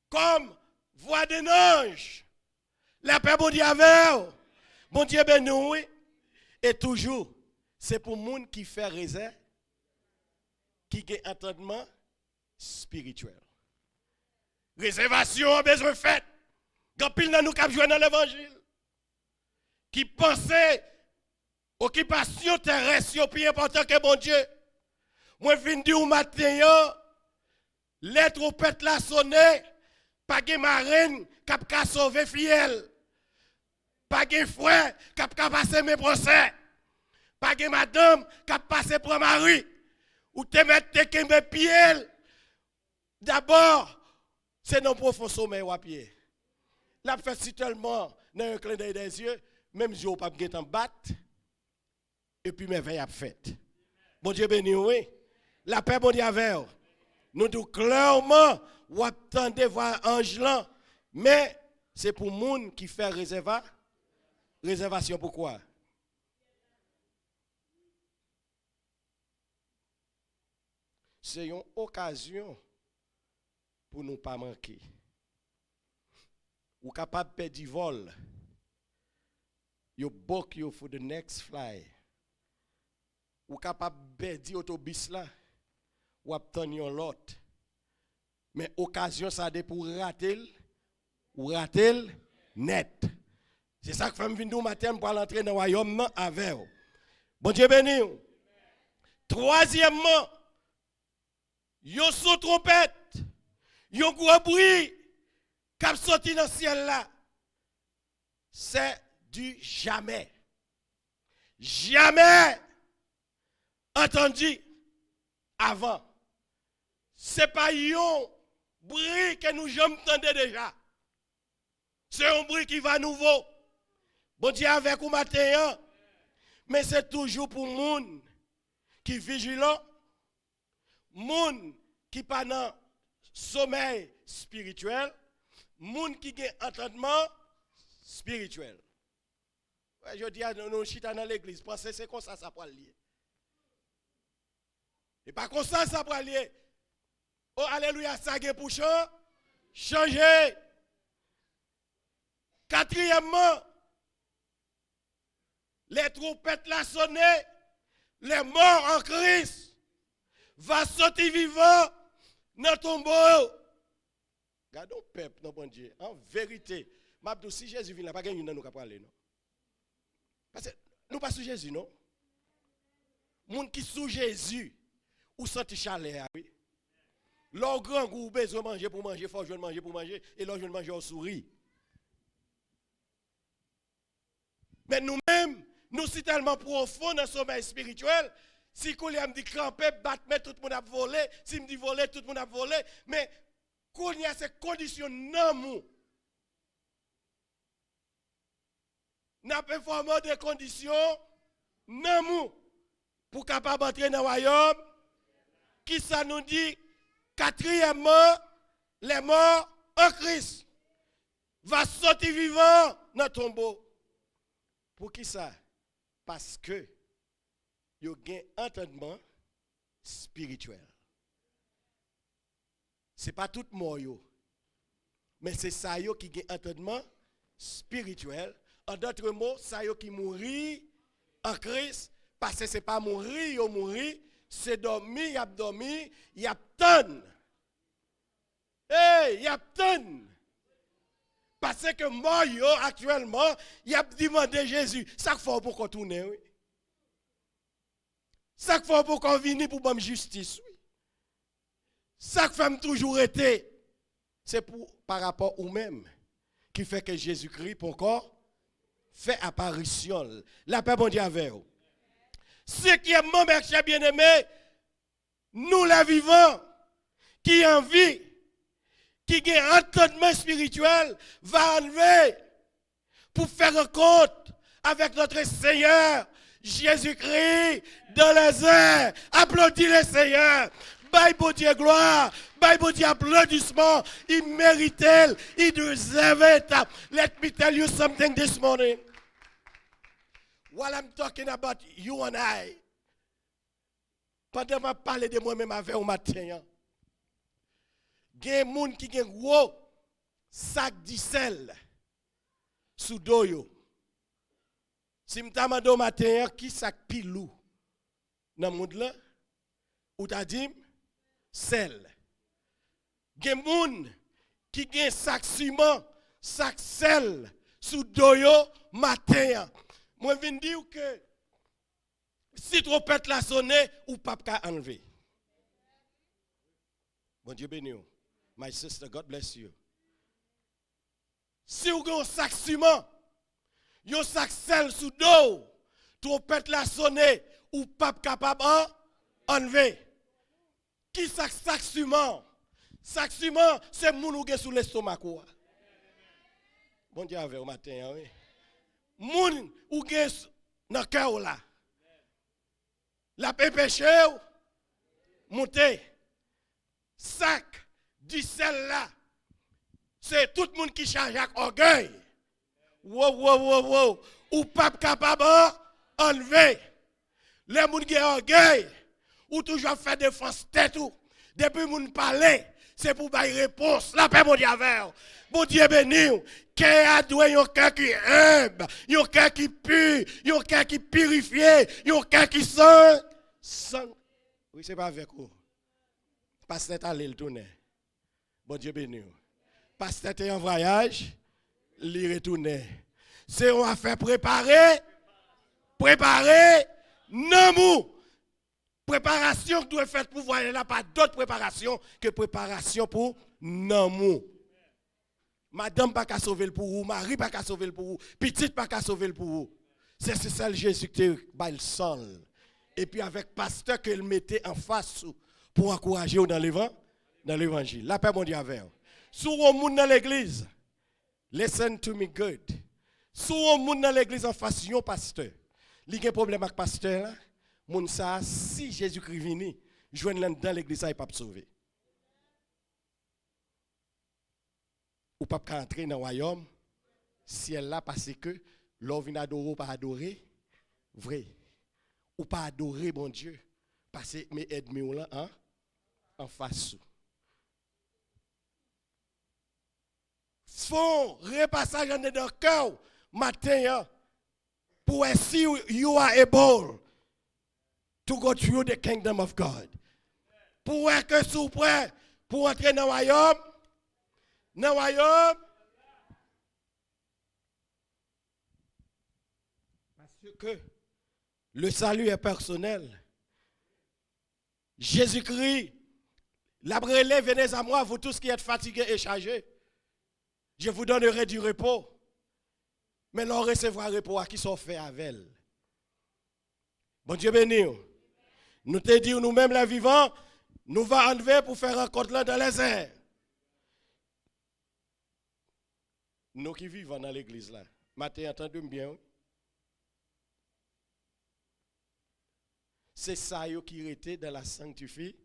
comme voix d'un ange. La paix bon Dieu avec. Bon Dieu ben nous. Et toujours, c'est pour les gens qui fait raison, qui a entendement spirituel. Réservation a besoin faite. Quand pile dans nous cap jouer dans l'évangile. Qui pensait Occupation terrestre, c'est plus important que bon Dieu. Moi, je viens de dire au matin, les trompettes la sonné, pas de marine qui a sauvé fiel. Pas de frère qui a passé mes procès. Pas de madame qui a passé pour mari. Ou te mettre tes pieds. D'abord, c'est non profond sommeil ou à pied. La fait si tellement dans un clin d'œil des yeux, même si on pas en battre, et puis mes veilles a fait. Bon Dieu béni, oui. La paix, bon Dieu, avec vous. Nous disons clairement, ou attendez voir ange là, mais c'est pour les gens qui fait réservation. Pourquoi? C'est une occasion pour nous pas manquer. Ou capable de perdre du vol. You book you for the next fly. Ou capable de perdre l'autobus là. Ou obtenir l'autre. Mais occasion ça de pour rater ou rater net. C'est ça que fait me venir matin pour entrer dans le royaume avec vous. Bon Dieu béni. Troisièmement, yo sous trompette, yo gros bruit qui sorti dans le ciel là. C'est du jamais. Jamais entendu avant. Ce n'est pas un bruit que nous jamais entendu déjà. C'est un bruit qui va nouveau. Bon Dieu avec vous matin, mais c'est toujours pour les gens qui sont vigilants, les gens qui pas dans sommeil spirituel, les gens qui ont entendement spirituel. Je dis à nous chita dans l'église, pensez que c'est comme ça pour lier. Et pas comme ça pour lier. Oh alléluia, ça a pour changer. Quatrièmement, les trompettes la sonné, les morts en Christ va sortir vivant dans ton tombeau. Gardons peuple, non bon Dieu. En vérité, Mabdou, si Jésus vient là, pas gagner nous parler non. Parce que nous pas sous Jésus non. Moun qui sous Jésus ou senti chaleur oui. Leur grand goût besoin manger pour manger, faut je manger pour manger et leur je manger au souris. Mais nous-mêmes, nous sommes tellement profonds dans le sommeil spirituel. Si Koulia me dit cramper, battre, tout le monde a volé. Si me dit voler, tout le monde a volé. Mais Koulia, c'est conditions non mou. N'a pas formé des conditions non mou pour capable entrer dans le royaume. Qui ça nous dit? Quatrièmement, les morts en Christ va sortir vivant dans le tombeau. Pour qui ça? Parce que il y a un entendement spirituel. Ce n'est pas tout mort, mais c'est ça qui a un entendement spirituel. En d'autres mots, ça qui mourit en Christ, parce que ce n'est pas mourir, c'est dormir, il y a dormi, il y a tonne. Hey, il y a tonne. Parce que moi, actuellement, il a demandé Jésus, ça fait pour qu'on tourne, oui. Ça fait pour qu'on vienne pour bonne justice, oui. Ça fait toujours été. C'est par rapport au même qui fait que Jésus-Christ, pour encore, fait apparition. La paix, bon Dieu, avec vous. Ce qui est mon cher bien-aimé, nous la vivons, qui en vie, qui a un entendement spirituel, va enlever pour faire un compte avec notre Seigneur Jésus-Christ dans les airs. Applaudis le Seigneur. Bye, bon Dieu, gloire. Bye, bon Dieu, applaudissement. Il mérite, il deserve it. Let me tell you something this morning. While I'm talking about you and I, pendant que je parle de moi-même avec au matin, il y a des gens qui ont un gros sac de sel sous doyo. Si je me demande au matin, qui sac pilou dans le monde là, ou t'as dit sel. Il y a des gens qui ont un sac ciment, sac sel sous doyo matin. Moi, je viens dire que Si trompette la sonne, ou pas qu'à enlever. Bon Dieu béni. My sister, God bless you. Si vous avez un sac ciment, un sac sel sous dos, trompette la sonne, ou pas capable enlever. Qui sac ciment? Sac ciment, c'est moun qui est sous l'estomac. Bon Dieu avec au matin, oui. Moun ou qui est dans le cœur là. La péché, monter. Sac du sel là. C'est tout le monde qui charge avec orgueil. Wow. Ou pas capable enlever. Les gens qui ont orgueil, ou toujours fait défense tête ou. Depuis moun parler, c'est pour bailler réponse. La paix, mon Dieu, avec. Bon Dieu béni. Cœur a doué un cœur qui humble, un cœur qui pur, un cœur qui purifié, un cœur qui saint. Oui, c'est pas avec vous. Pasteur est allé le tourner. Bon Dieu béni. Pasteur est en voyage, il retourne. C'est on a fait préparer, non mou. Préparation qui doit être faite pour voyager là, pas d'autre préparation que préparation pour non mou. Madame pas qu'à sauver le pour vous, Marie pas qu'à sauver le pour vous, petite pas qu'à sauver le pour vous. C'est ça le Jésus qui te baille seul. Et puis avec pasteur qu'il mettait en face pour encourager dans l'évangile. La paix mon Dieu avec. Si on monde dans l'église, listen to me good. Si on monde dans l'église en face yon pasteur, il y a un problème avec pasteur là, moun ça si Jésus-Christ vini, joindre dans l'église ça il pas sauver. Ou pas entrer dans le royaume, ciel là parce que l'on vient adorer ou pas adorer, vrai. Ou pas adorer bon Dieu, parce que mes ennemis là en face. Font repassage dans le cœur matin pour see you are able to go through the kingdom of God. Pour que sous prêt pour entrer dans le royaume. Dans le royaume. Parce que le salut est personnel. Jésus-Christ, la brûlée, venez à moi, vous tous qui êtes fatigués et chargés. Je vous donnerai du repos. Mais l'on recevra repos à qui sont faits avec elle. Bon Dieu béni. Nous te disons nous-mêmes les vivants, nous va enlever pour faire rencontre là dans les airs. Nous qui vivons dans l'église là, matin, entendez-moi bien. C'est ça qui était dans la sanctification.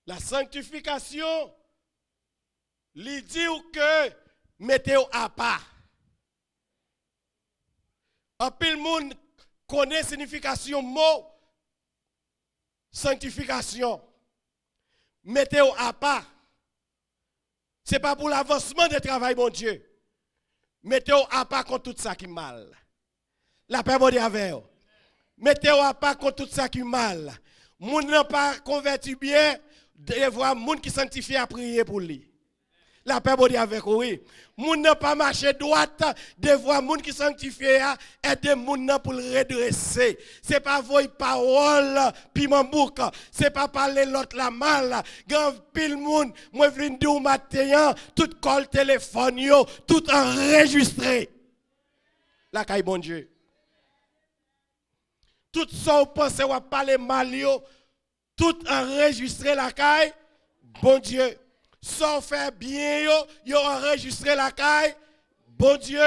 La sanctification, il dit que mettez-vous à part. En pile monde connaît la signification mot sanctification. Mettez-vous à part. Ce n'est pas pour l'avancement du travail, mon Dieu. Mettez-vous à part contre tout ça qui est mal. La paix, mon Dieu, avec vous. Mettez-vous à part contre tout ça qui est mal. Moun n'a pas converti bien, de voir moun qui sanctifie à prier pour lui. La paix, mon Dieu, avec vous. Moun n'a pas marché droite, de voir moun qui sanctifie à aider moun pour le redresser. Ce n'est pas vos paroles, puis mon bouc. Ce n'est pas parler l'autre la mal. Grand pile moun, moi je viens de dire matin, tout call téléphone, tout enregistré. La caille, bon Dieu. Tout ça, vous pensez, vous parler mal, tout enregistré la caille, bon Dieu. Ça fait bien, vous enregistré la caille, bon Dieu.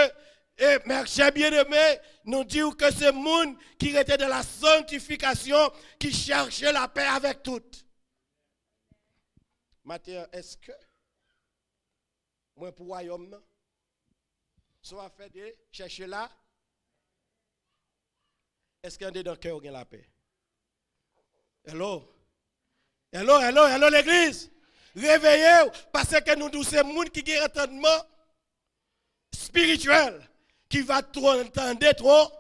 Et merci bien aimé, nous disons que c'est le monde qui était dans la sanctification, qui cherchait la paix avec tout. Maintenant, est-ce que moi pour royaume, ça va faire de chercher là? Est-ce qu'il y a dans le cœur qui a la paix? Hello l'église. Réveillez-vous parce que nous tous ces monde qui ont un entendement spirituel qui va trop entendre trop,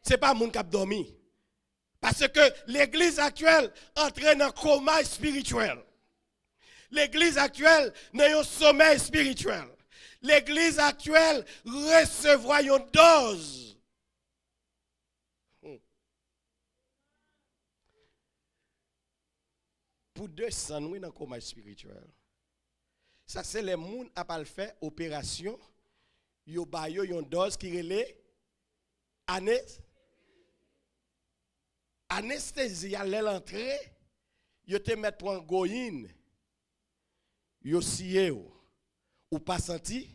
c'est pas monde qui a dormi. Parce que l'église actuelle entraîne un coma spirituel. L'église actuelle n'a un sommeil spirituel. l'église actuelle recevra une dose. Pour 200, nous dans le coma spirituel. Ça, c'est les gens qui ont fait opération. Ils ont une dose qui est anesthésie. À l'entrée, ils te mettent pour un goïne. Ils ont scié. Ou pas senti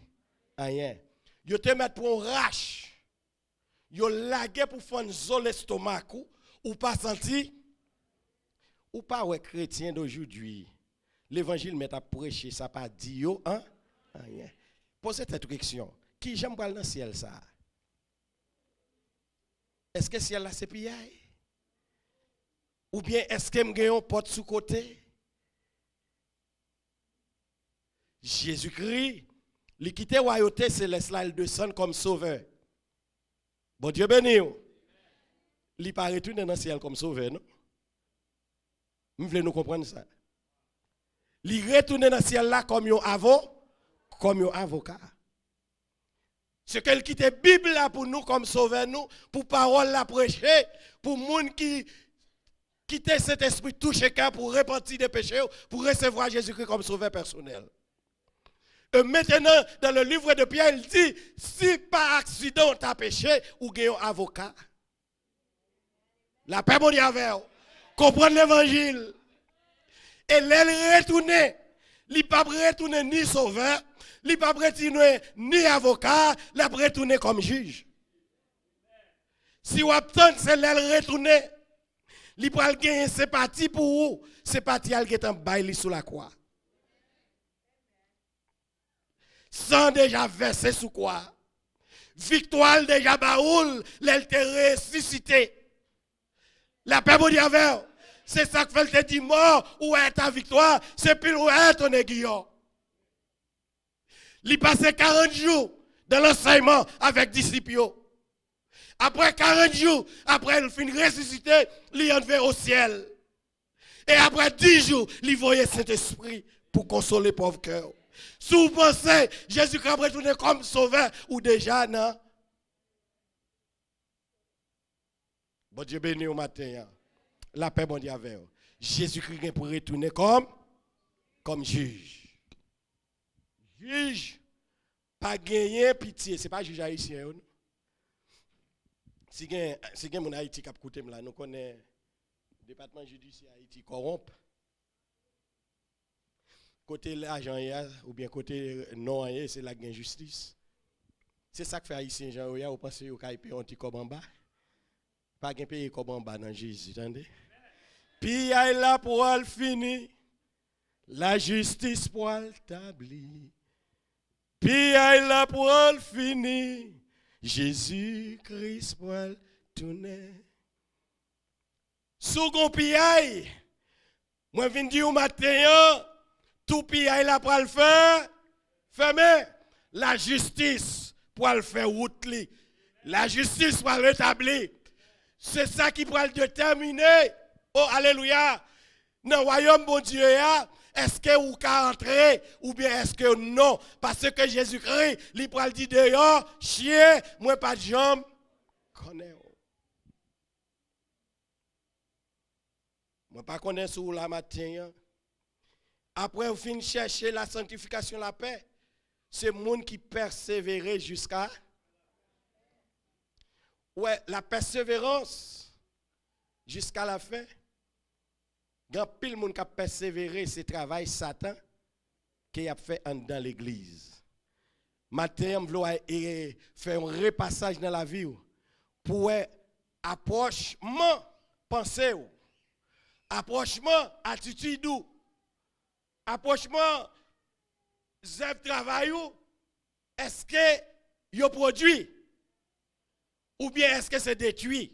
rien. Ils te mettent pour un rache. Ils ont lagué pour faire un zone l'estomac. Ou pas senti. Ou pas ouais chrétien d'aujourd'hui. L'évangile met à prêcher, ça pas dit yo, hein? Rien. Posez cette question. Qui j'aime pas dans le ciel ça? Est-ce que le ciel là c'est piaille? Ou bien est-ce que m'gagne une porte sous côté? Jésus-Christ, il quitte royauté céleste là, il descend comme sauveur. Bon Dieu béni. Il pas retourner dans le ciel comme sauveur, non? Vous voulez nous comprendre ça? Il retourne dans le ciel là comme un avocat. Ce qu'elle quitte la Bible là pour nous comme sauveur nous, pour parole la prêcher, pour monde qui quitte cet esprit touché cœur pour repentir des péchés, pour recevoir Jésus-Christ comme sauveur personnel. Et maintenant, dans le livre de Pierre, il dit, si par accident tu as péché, ou gagne un avocat. La paix mon Dieu avec vous. Comprendre l'évangile. Et l'elle retourne, il pas retourner ni sauveur, il pas retourner ni avocat, il a retourner comme juge. Si vous attendez, c'est l'elle retourner, il va gagner sympathie pour vous, sympathie qui est en bail sous la croix. Sans déjà verser sous quoi? Victoire déjà baoul, l'elle te ressuscité. La paix mon Dieu avec. C'est ça que fait te dit mort ou est ta victoire, c'est pile ou est ton aiguillon. Il passe 40 jours dans l'enseignement avec disciples. Après 40 jours, après il finit ressuscité, il enlevé au ciel. Et après 10 jours, il voyait Saint-Esprit pour consoler pauvre cœur. Si vous pensez Jésus-Christ va retourner comme sauveur ou déjà non? Bon Dieu béni au matin. La paix bon Dieu avec vous. Jésus-Christ pour retourner comme juge. Juge, pas gagner pitié, c'est pas juge haïtien. Si gen mon Haïti qui a écouté là, nous connaissons le département judiciaire Haïti corrompt. Côté l'argent ou bien côté non c'est la justice. C'est ça que fait haïtien Jean Oya, vous pensez au payer un petit comme en bas. Pas gain payer comme en bas dans Jésus, attendez. Puis il là pour le fini. La justice pour l'établir. Puis il là pour le fini. Jésus-Christ pour le tourner. Sous gon piaille. Moi viens dire au matin, tout piaille là pour le faire. Fermez. La justice pour le faire route li. La justice pour l'établir. C'est ça qui pourra le déterminer. Oh, alléluia. Dans le royaume bon Dieu, est-ce que vous pouvez entrer ou bien est-ce que non? Parce que Jésus-Christ, il pourra le dire dehors, chien, moi pas de jambes. Connais. Moi pas connais sur la matin. Après, vous finissez de chercher la sanctification, la paix. C'est le monde qui persévère jusqu'à. Ouais, la persévérance jusqu'à la fin. Grand pile monde qui a persévéré, c'est travail Satan qui a fait dans l'église. Matin, je veux faire un repassage dans la vie pour approchement pensée, approchement attitude, approchement zèbre travail. Est-ce que yo produit ou bien est-ce que c'est détruit?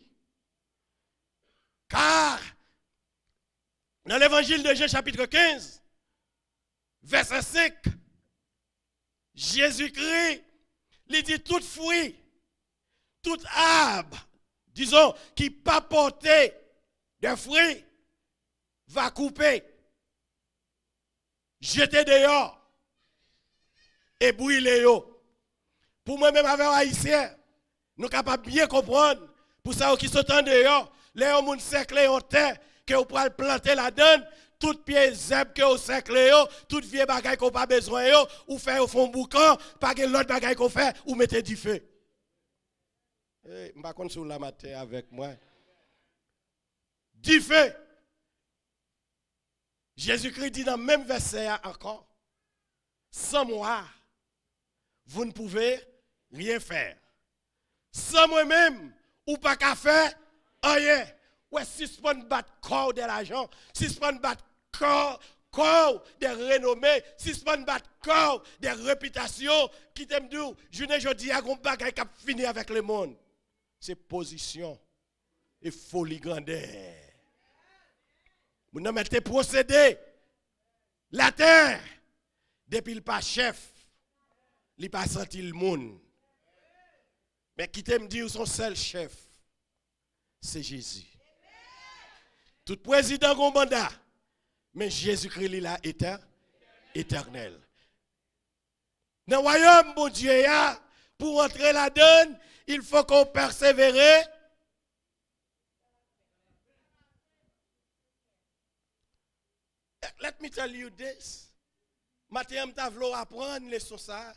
Car dans l'évangile de Jean chapitre 15, verset 5, Jésus-Christ, il dit tout fruit, tout arbre, disons, qui pas porté de fruits, va couper, jeter dehors. et brûler yo. Pour moi-même avec haïtien, nous capables bien comprendre pour ça qui sont en dehors, les gens cerclés en terre que vous pouvez planter la donne, tout pied zèbre que vous cerclez yo, tout vieux bagay qu'on pas besoin yo, ou faire au fond boucan, pas que l'autre bagay qu'on fait ou mettez du feu. Eh, m'pa konn sur la matin avec moi. Du feu. Jésus-Christ dit dans le même verset encore, sans moi, vous ne pouvez rien faire. Sans moi-même, ou pas qu'à faire rien. Ouais, si ce pas battre corps de l'argent, si ce pas battre corps de renommée, si ce pas battre corps de réputation, qui t'aime dire, je ne dis à un bagage qui a fini avec le monde. C'est position et folie grandeur. Vous n'avez mettez procédé. La terre, depuis le pas chef, il n'a pas senti le monde. Mais qui t'aime dire son seul chef, c'est Jésus. Tout président a un mandat, mais Jésus-Christ il est là éternel. Dans le royaume, bon Dieu, pour entrer là-dedans, il faut qu'on persévère. Let me tell you this. Matin, je voulais apprendre leçon ça.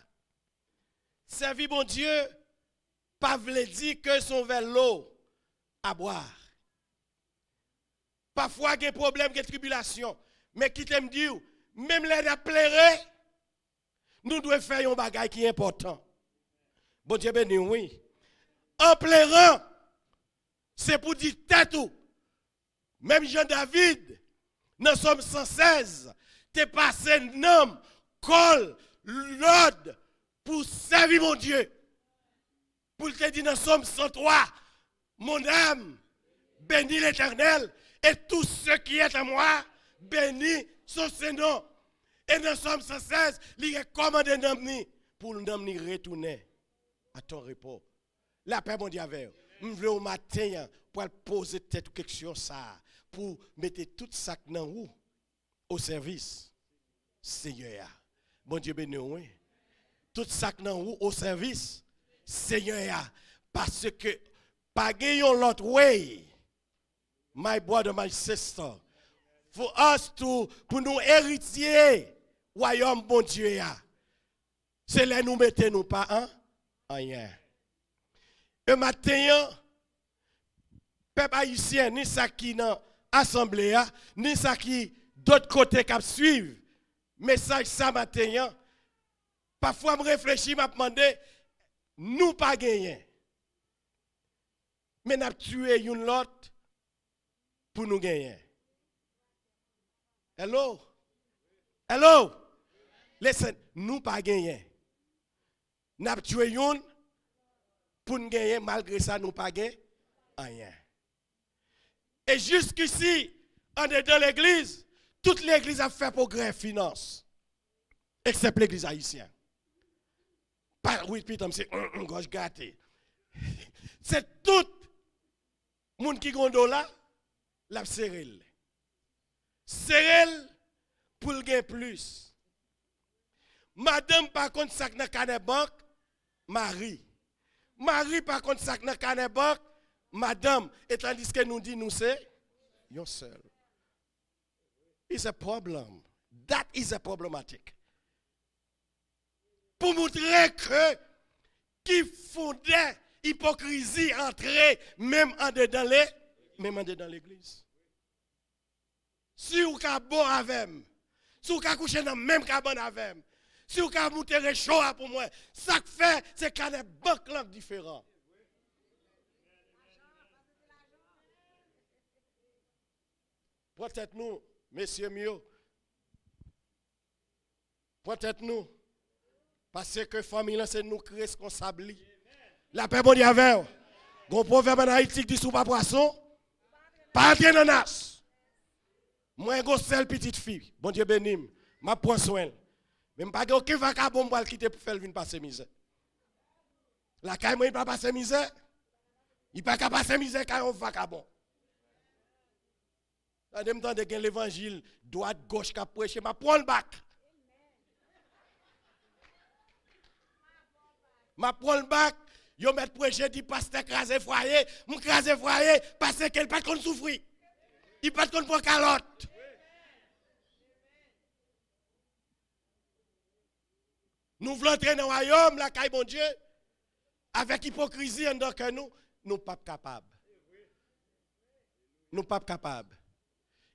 Servir bon Dieu, pas veut dire que son verre l'eau à boire. Parfois, il y a des problèmes, des tribulations. Mais qui t'aime dire, même les pleurer, nous devons faire un bagage qui est important. Bon Dieu béni, oui. En pleurant, c'est pour dire tête tout. Même Jean-David, dans Somme 116, t'es passé un homme, col, l'ordre, pour servir mon Dieu. Pour te dire dans Somme 103, mon âme, bénis l'Éternel, et tout ce qui est à moi, bénis son Seigneur. Et dans Somme 116, il recommande un homme pour nous retourner à ton repos. La paix, mon Dieu, avec vous. Je veux au matin pour poser tête quelque chose ça, pour mettre tout ça dans vous au service. Seigneur. Bon Dieu béni, oui. Tout ça dans vous au service. Seigneur. Parce que, pas gagnons l'autre way. My brother, my sister. For us to, pour nous héritier, royaume bon Dieu. C'est là nous mettons nous pas en rien. Le matin, peuple haïtien, ni ça qui dans l'assemblée, ni ça qui d'autre côté qui suivent, message ça matin, parfois je réfléchis, je me demande, nous pas gagner. Mais nous avons tué une l'autre pour nous gagner. Hello? Hello? Listen, nous pas gagner. Nous avons tué une pour nous gagner, malgré ça, nous pas gagner rien. Et jusqu'ici, on est dans l'église, toute l'église a fait progrès finance, except l'église haïtienne. Oui, putain, c'est gauche gâté. C'est tout le monde qui gondole là, la serrel. Serrel pour le gain plus. Madame, par contre, ça dans la banque, Marie. Marie, par contre, ça dans la banque, madame. Et tandis que nous dit, nous c'est, yon seul. It's a problem. That is a problematic. Pour montrer que qui fondait hypocrisie entrer même en dedans l'église. Si vous êtes bon avec, si vous êtes couché dans le même cabane avec, si vous êtes monté chaud pour moi, ça fait c'est qu'il y a des banques différents. Peut-être-nous, messieurs mieux, peut-être-nous, parce que famille, c'est nous qui sommes responsables. La paix, bon Dieu, avec vous. Bon proverbe en Haïti qui dit sous pas poisson, pas entrer dans nas. Moi, je suis une petite fille, bon Dieu béni, je prends soin. Même pas aucun vagabond pour quitter pour faire venir passer misère. La caille, moi, il ne peut pas passer misère. Il ne peut pas passer misère car on vagabond. En même temps, de l'évangile, droite, gauche, qui a prêché, je prends le bac. Ma prends le bac, yo met projet dit pasteur craser foyer, m'craser foyer parce qu'elle pas qu'on souffrir. Il pas qu'on prend calotte. Nous voulons entrer dans le royaume, la caille bon Dieu, avec hypocrisie en que nous pas capables. Nous pas capables.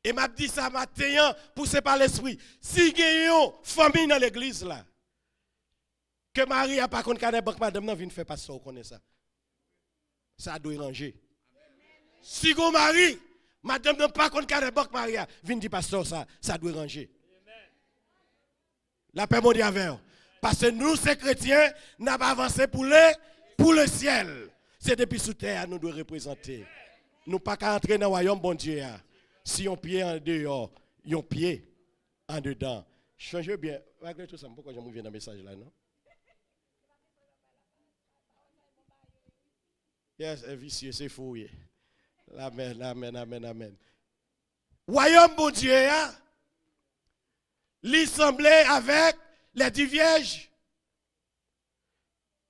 Et m'a dit ça matin, poussé par l'esprit. Si gagnons famille dans l'église là, que Marie a pas contre canne banque madame non vient faire pas ça, on connaît ça. Ça doit ranger. Si gon Marie, madame non pas contre canne banque Maria, vient dire pasteur ça doit ranger. La paix mondiale avec. Parce que nous, ces chrétiens, n'a pas avancé pour le ciel. C'est depuis sous terre nous devons représenter. Nous pas qu'à entrer dans le royaume bon Dieu. Si on pied en dehors, on pied en dedans. Changez bien. Malgré tout ça, pourquoi je me viens dans le message là, non? Yes, vicieux, c'est fou. Amen, amen, amen, amen. Royaume bon Dieu, l'assemblée avec les 10 vierges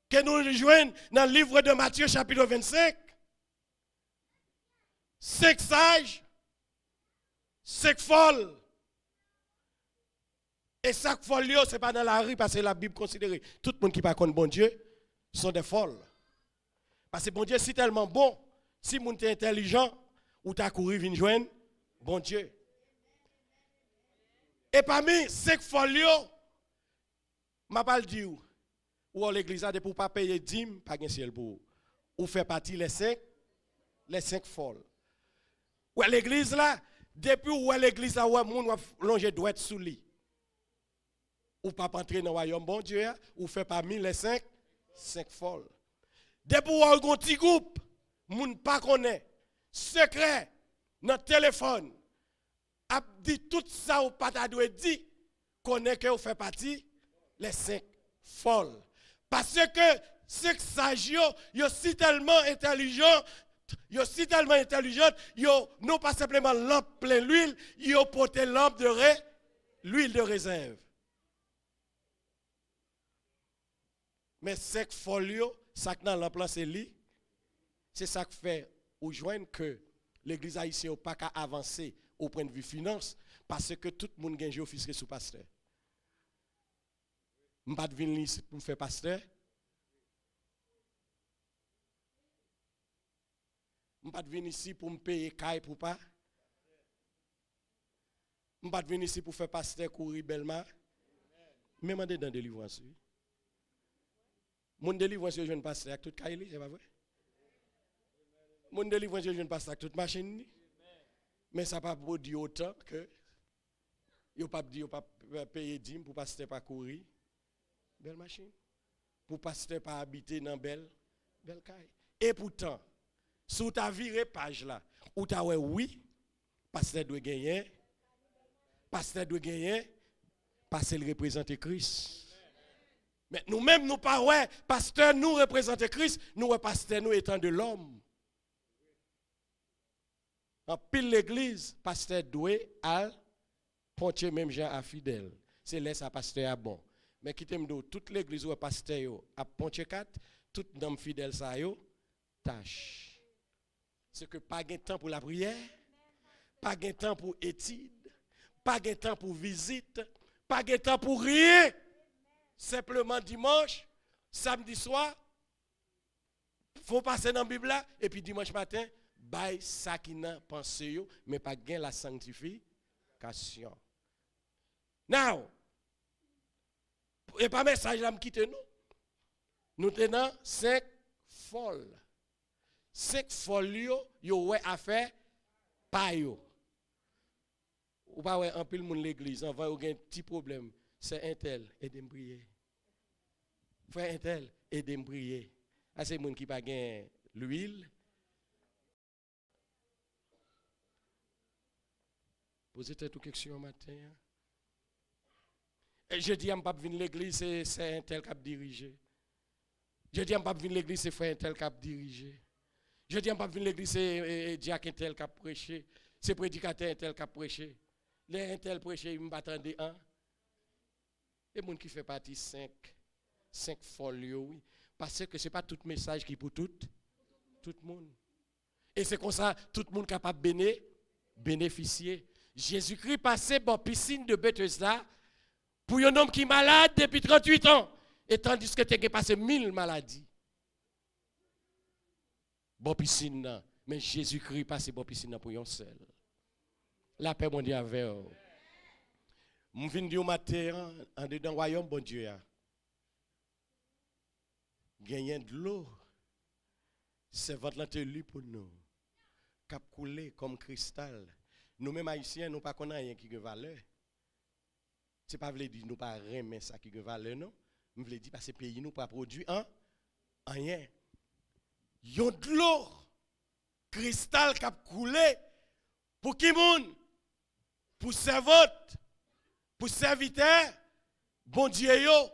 que nous rejoignons dans le livre de Matthieu chapitre 25. 5 sages, 5 folles. Et chaque folle, ce n'est pas dans la rue parce que la Bible considère tout le monde qui ne parle pas bon Dieu sont des folles. Parce que bon Dieu, c'est tellement bon. Si vous êtes intelligent, ou tu as couru, venir joindre bon Dieu. Et parmi 5 folles, je ne pas le dire. Ou à l'église, pour ne pas payer 10, pas de ciel pour. Ou fait partie les 5 folles. Ou à l'église là, depuis où à l'église là, où on va longer doit être sous lit. Ou pas entrer dans le royaume bon Dieu, ou fait parmi les 5 folles. Depuis où on a un petit groupe, moun pas connaît, secret, notre téléphone, a dit tout ça ou pas ta doit dire, connaît que vous fait partie les 5 folles. Parce que 5 sages, yo si tellement intelligents, yo non pas simplement lampe plein l'huile, yo porté lampe de l'huile de réserve. Mais 5 folles, ça que dans l'emploi c'est li, c'est ça qui fait ou joindre que l'église haïtienne n'a pas qu'à avancer au point de vue finance parce que tout le monde a un office sous pasteur. Je ne vais pas venir ici pour me faire pasteur. Je ne vais pas venir ici pour me payer caille pour pas. Je ne vais pas venir ici pour faire pasteur courir bellement. Mais je dans délivrance. Mon délivrance, je ne passe avec toute caille, c'est pas vrai? Mon délivrance, je ne passe avec toute machine. Mais ça n'a pas produit autant que. Il n'y a pas payer 10 pour passer pas courir. Belle machine. Pour passer pas habiter dans belle caille. Et pourtant, sous ta virée page là, où tu as oui, pasteur doit gagner. Pasteur doit gagner. Parce qu'il représente Christ. Mais nous-mêmes, nous pas ouais, pasteur nous représente Christ, nous ouais, pasteur nous étant de l'homme. En pile l'église, pasteur doué à poncher même gens à fidèle. C'est là ça pasteur à bon. Mais qui t'aime d'eau, toute l'église où pasteur yo a poncher 4, tout homme fidèle ça yo tâche. C'est que pas de temps pour la prière, pas de temps pour étude, pas de temps pour visite, pas de temps pour rien. Simplement dimanche, samedi soir, faut passer dans la Bible là, et puis dimanche matin, bail ça qui n'a pensé yo, mais pas gain la sanctification. Now, et pas message là me quitter nous. Nous tenons 5 folles. 5 folles yo ouais affaire pas yo. Ou pas ouais en pile monde l'église, on va avoir un petit problème. C'est un tel, aidez-moi prier. Frère un tel, aidez-moi prier. Ah, c'est moun qui pas gain l'huile. Posez toute question matin. Et je dis à pas venir l'église, c'est un tel qui a dirigé. Je dis à pas venir l'église, c'est frère un tel qui a dirigé. Je dis à pas venir l'église, c'est diacre un tel qui a prêché. C'est prédicateur un tel qui a prêché. Les un tel prêché, il m'attendait un. Et moun qui fait partie 5 folio, oui. Parce que ce n'est pas tout message qui pour tout le monde. Et c'est comme ça, tout le monde est capable de bénéficier. Jésus-Christ passait dans la piscine de Bethesda pour un homme qui est malade depuis 38 ans. Et tandis que tu as passé 1000 maladies. Bon piscine, mais Jésus-Christ passait bon piscine pour un seul. La paix mondiale avec vous. Je viens de dire au matin, en dedans royaume, bon Dieu. Gagner de l'eau. C'est votre lu pour nous. Cap coulé comme cristal. Nous-mêmes haïtiens, nous pas connaissons rien qui a valeur. C'est pas veut dire nous pas aimer ça qui a valeur non. Nous voulons dire parce que pays nous pas produit rien. Yon de l'eau cristal cap coulé pour qui moun? Pour servante, pour serviteur, bon Dieu yo.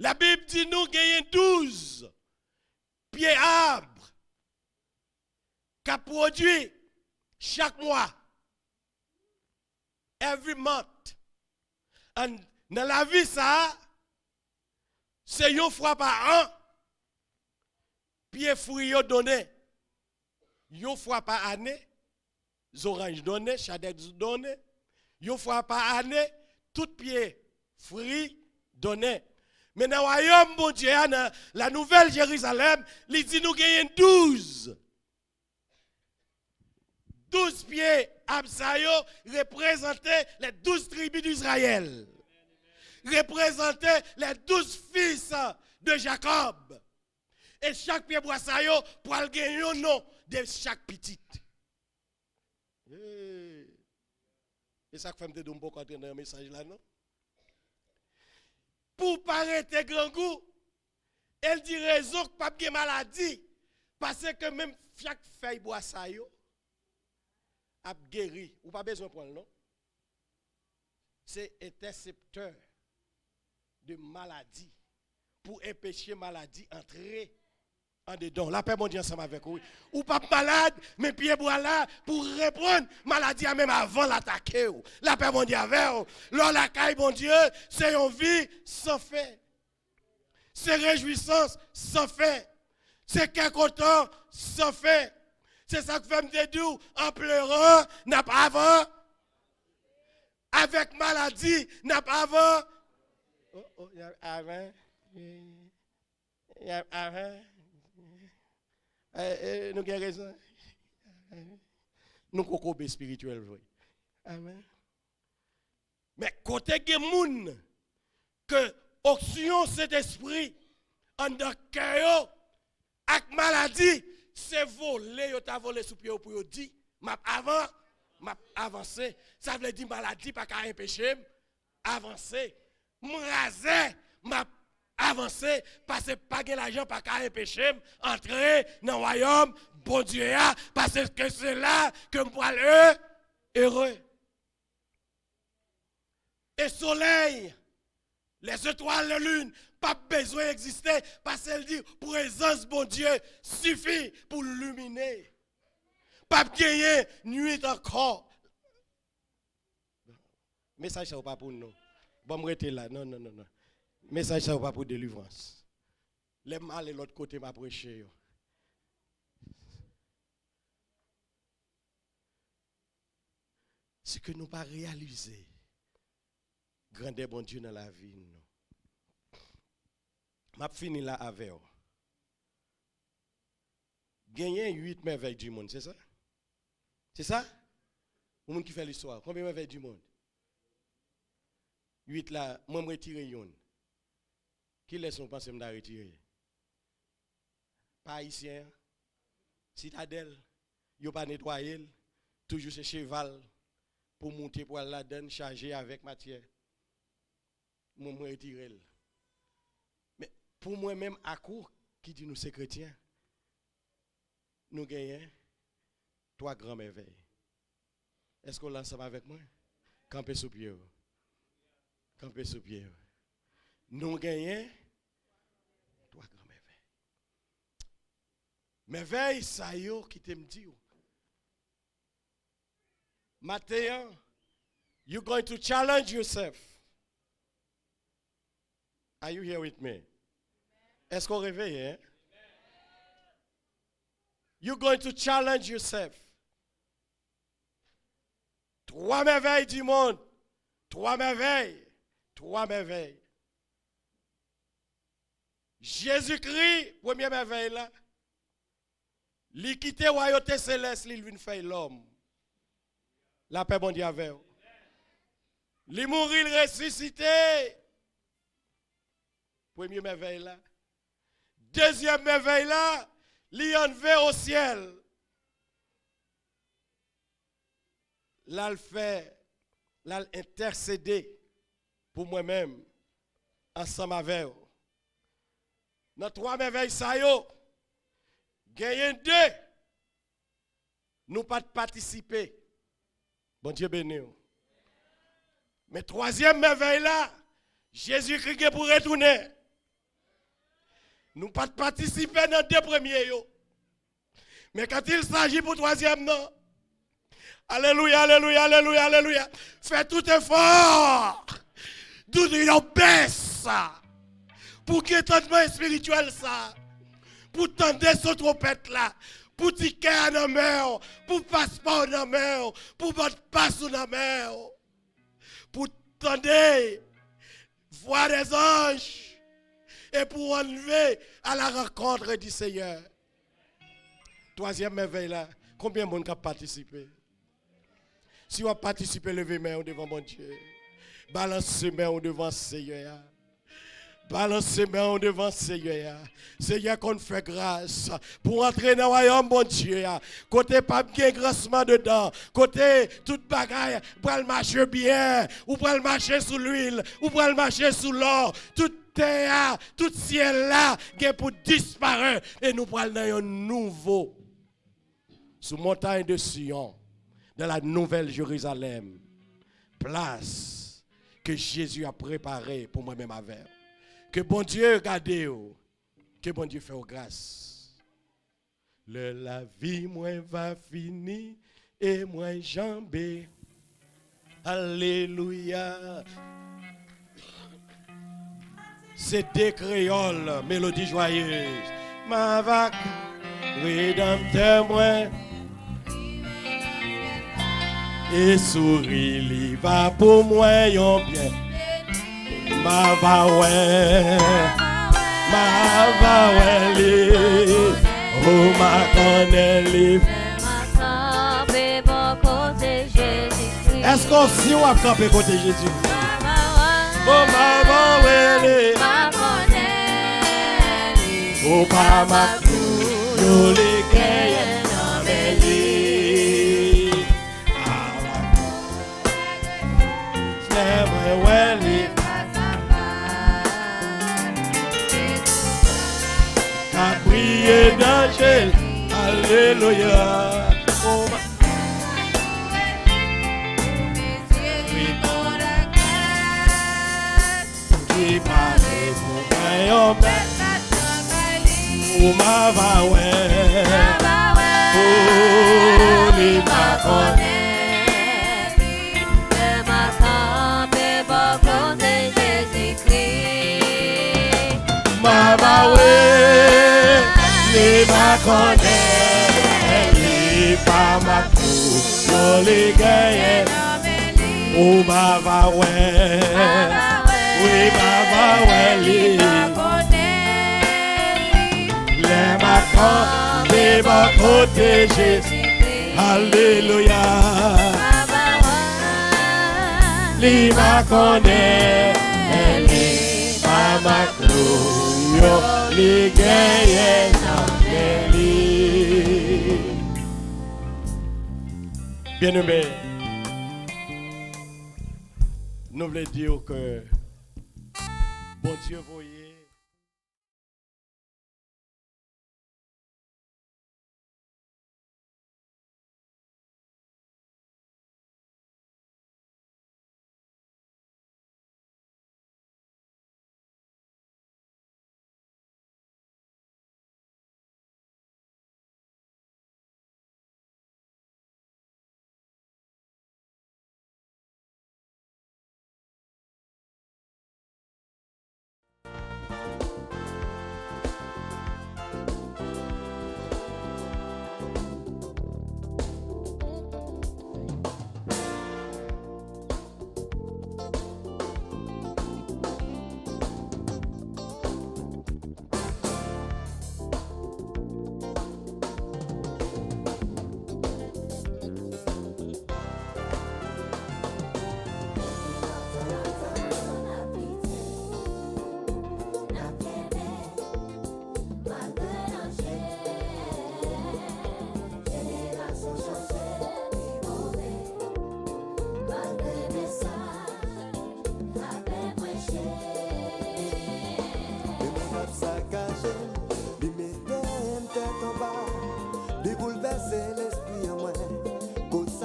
La Bible dit nous gagnons 12 pieds arbres qui produit chaque mois. Every month. And dans la vie, ça, c'est une fois par an. Pieds fruits donné. Une fois par année. Oranges donné, chadec donné. Une fois par année, tout pied fruits donné. Mais dans le royaume, bon Dieu, dans la nouvelle Jérusalem, il dit nous gagnons 12. 12 pieds Absayo représentaient les 12 tribus d'Israël. Représentaient les 12 fils de Jacob. Et chaque pied Boissayo pour gagner un nom de chaque petite. Et ça fait me donner beaucoup dans un message là, non? Pour paraître grand goût, elle dit raison que pas de maladie. Parce que même chaque feuille Boissayo a guéri. Ou pas besoin de prendre, non? C'est intercepteur de maladie. Pour empêcher maladie entrer en dedans. La paix mondiale ensemble avec vous. Ou pas malade, mais pied bois là pour répondre maladie même avant l'attaquer. La paix mondiale avec vous. Lors la caille, bon Dieu, c'est une vie sans fait. C'est réjouissance sans fait. C'est qu'un content sans fait. C'est ça que fait me dire en pleurant, n'a pas avant. Avec maladie, n'a pas avant. Oh, y a avant. Y a avant. Nous avons raison. Nous avons un spirituel. Amen. Mais côté de gens que option cet esprit en de cœur avec maladie, c'est voler, tu as volé sous pied pour dire, m'a avancé. Ça veut dire maladie pas qu'à empêcher, avancer. M'raser, m'a avancé parce que pas de l'argent pas qu'à empêcher entrer dans le royaume bon Dieu parce que c'est là que me parle heureux. Et soleil, les étoiles, la lune, pas besoin d'exister parce qu'elle dit présence bon Dieu suffit pour l'illuminer. Pas gagner nuit encore. Message ça pas pour nous. Bon me rester là. Non. Message ça pas pour délivrance. Les mal et l'autre côté m'a prêché. C'est que nous pas réaliser grandeur bon Dieu dans la vie. M'a fini là avec vous. Gagner 8 merveilles du monde, c'est ça? C'est ça? Au monde qui fait l'histoire, combien de merveilles du monde? 8 là, moi me retirer une. Qui laisse on penser me retirer? Pas haïtien, citadelle, yo pas nettoyer, toujours ce cheval pour monter pour la donne chargé avec matière. Moi me retirer. Mais pour moi même à court qui dit nous c'est chrétiens, nous gagnons 3 grands merveilles. Est-ce qu'on l'ensemble avec moi? Camper sous pied. Camper sous pied. Nous gagnons 3 grands merveilles. Merveille, ça y est, qui t'aime dire. Matthieu, you're going to challenge yourself. Are you here with me? Est-ce qu'on réveille, hein? You're going to challenge yourself. 3 merveilles du monde. 3 merveilles. 3 merveilles. Jésus-Christ, première merveille là. Il quitte la royauté céleste, il vient faire l'homme. La paix bon Dieu avec vous. Il mourit, il ressuscité. Première merveille là. Deuxième merveille là, il enlevé au ciel. Là, il fait, là, il intercédé pour moi-même, ensemble avec vous. Dans 3 merveilles, ça y est, gagnez 2. Nous pas participer. Bon Dieu béni. Mais 3e merveille là, Jésus-Christ est pour retourner. Nous pas participer dans 2 premiers. Yo. Mais quand il s'agit pour 3e, non. Alléluia, alléluia, alléluia, alléluia. Fais tout effort. D'où nous baisse pour que l'entendement spirituel ça. Pour tendre son trompette là. Pour ticket dans la mer. Pour passeport dans la mer. Pour votre passe dans la mer. Pour tendre voir des anges. Et pour enlever à la rencontre du Seigneur. 3e merveille là. Combien de monde a participé? Si vous participez, levez main devant mon Dieu. Balancez main devant le Seigneur. Balancez main devant le Seigneur. Seigneur, qu'on fait grâce pour entrer dans le royaume, mon Dieu. Côté pas bien grassement dedans. Côté toute bagaille, pour le marcher bien. Ou pour le marcher sous l'huile. Ou pour le marcher sous l'or. Toute terre, tout ciel là, pour disparaître. Et nous prenons un nouveau. Sous montagne de Sion. Dans la nouvelle Jérusalem, place que Jésus a préparée pour moi-même avec. Que bon Dieu garde, que bon Dieu fait grâce. La vie moi va finir et moi jambé. Alléluia. C'est des créoles, mélodie joyeuse. Ma vague, rédempteur moi. Et souris, il va pour moi, yon bien. Ma va ouais, li. Oh, ma connaît li. Est-ce qu'on si on a campé côté Jésus? Oh, ma va ouais, li. Oh, pas ma cou, yo les gagne dans mes lits. A prier d'angèle, alléluia. Oh, qui paraît pour moi, oh, ma va ouais, oh, les ma connaît. Ma va ouais, les ma connaît, les pas ma cour, les gagne. Oh ma va ouais, oui ma va ouais, les ma connaît, ma protéger. Alléluia. Les ma connaît, les pas ma cour. Les gagnants dans les bien-aimés, nous voulons dire que bon Dieu voyez.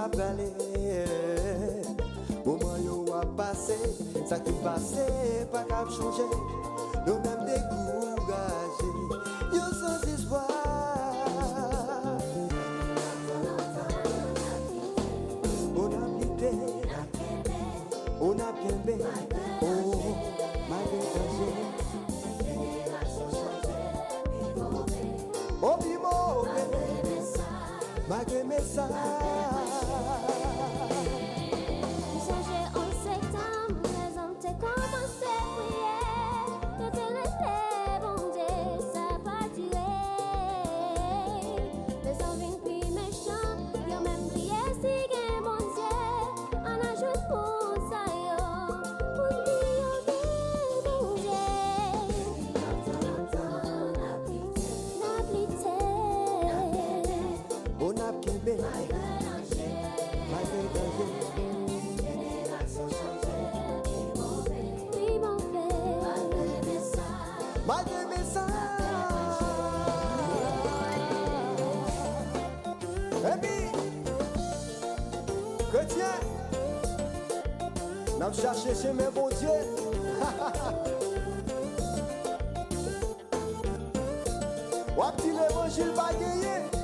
n'a pas allé. Moment yo a passé, ça qui passé, pas qu'à changer. Nous même découragés, yo sans espoir. On a quitté, on a bien bé, oh, malgré danger. Oh, bi mauvais, malgré message. Malgré message, et puis, chrétien, n'a cherché chez mes bons Dieu. Ou a-t-il l'évangile pas gagné?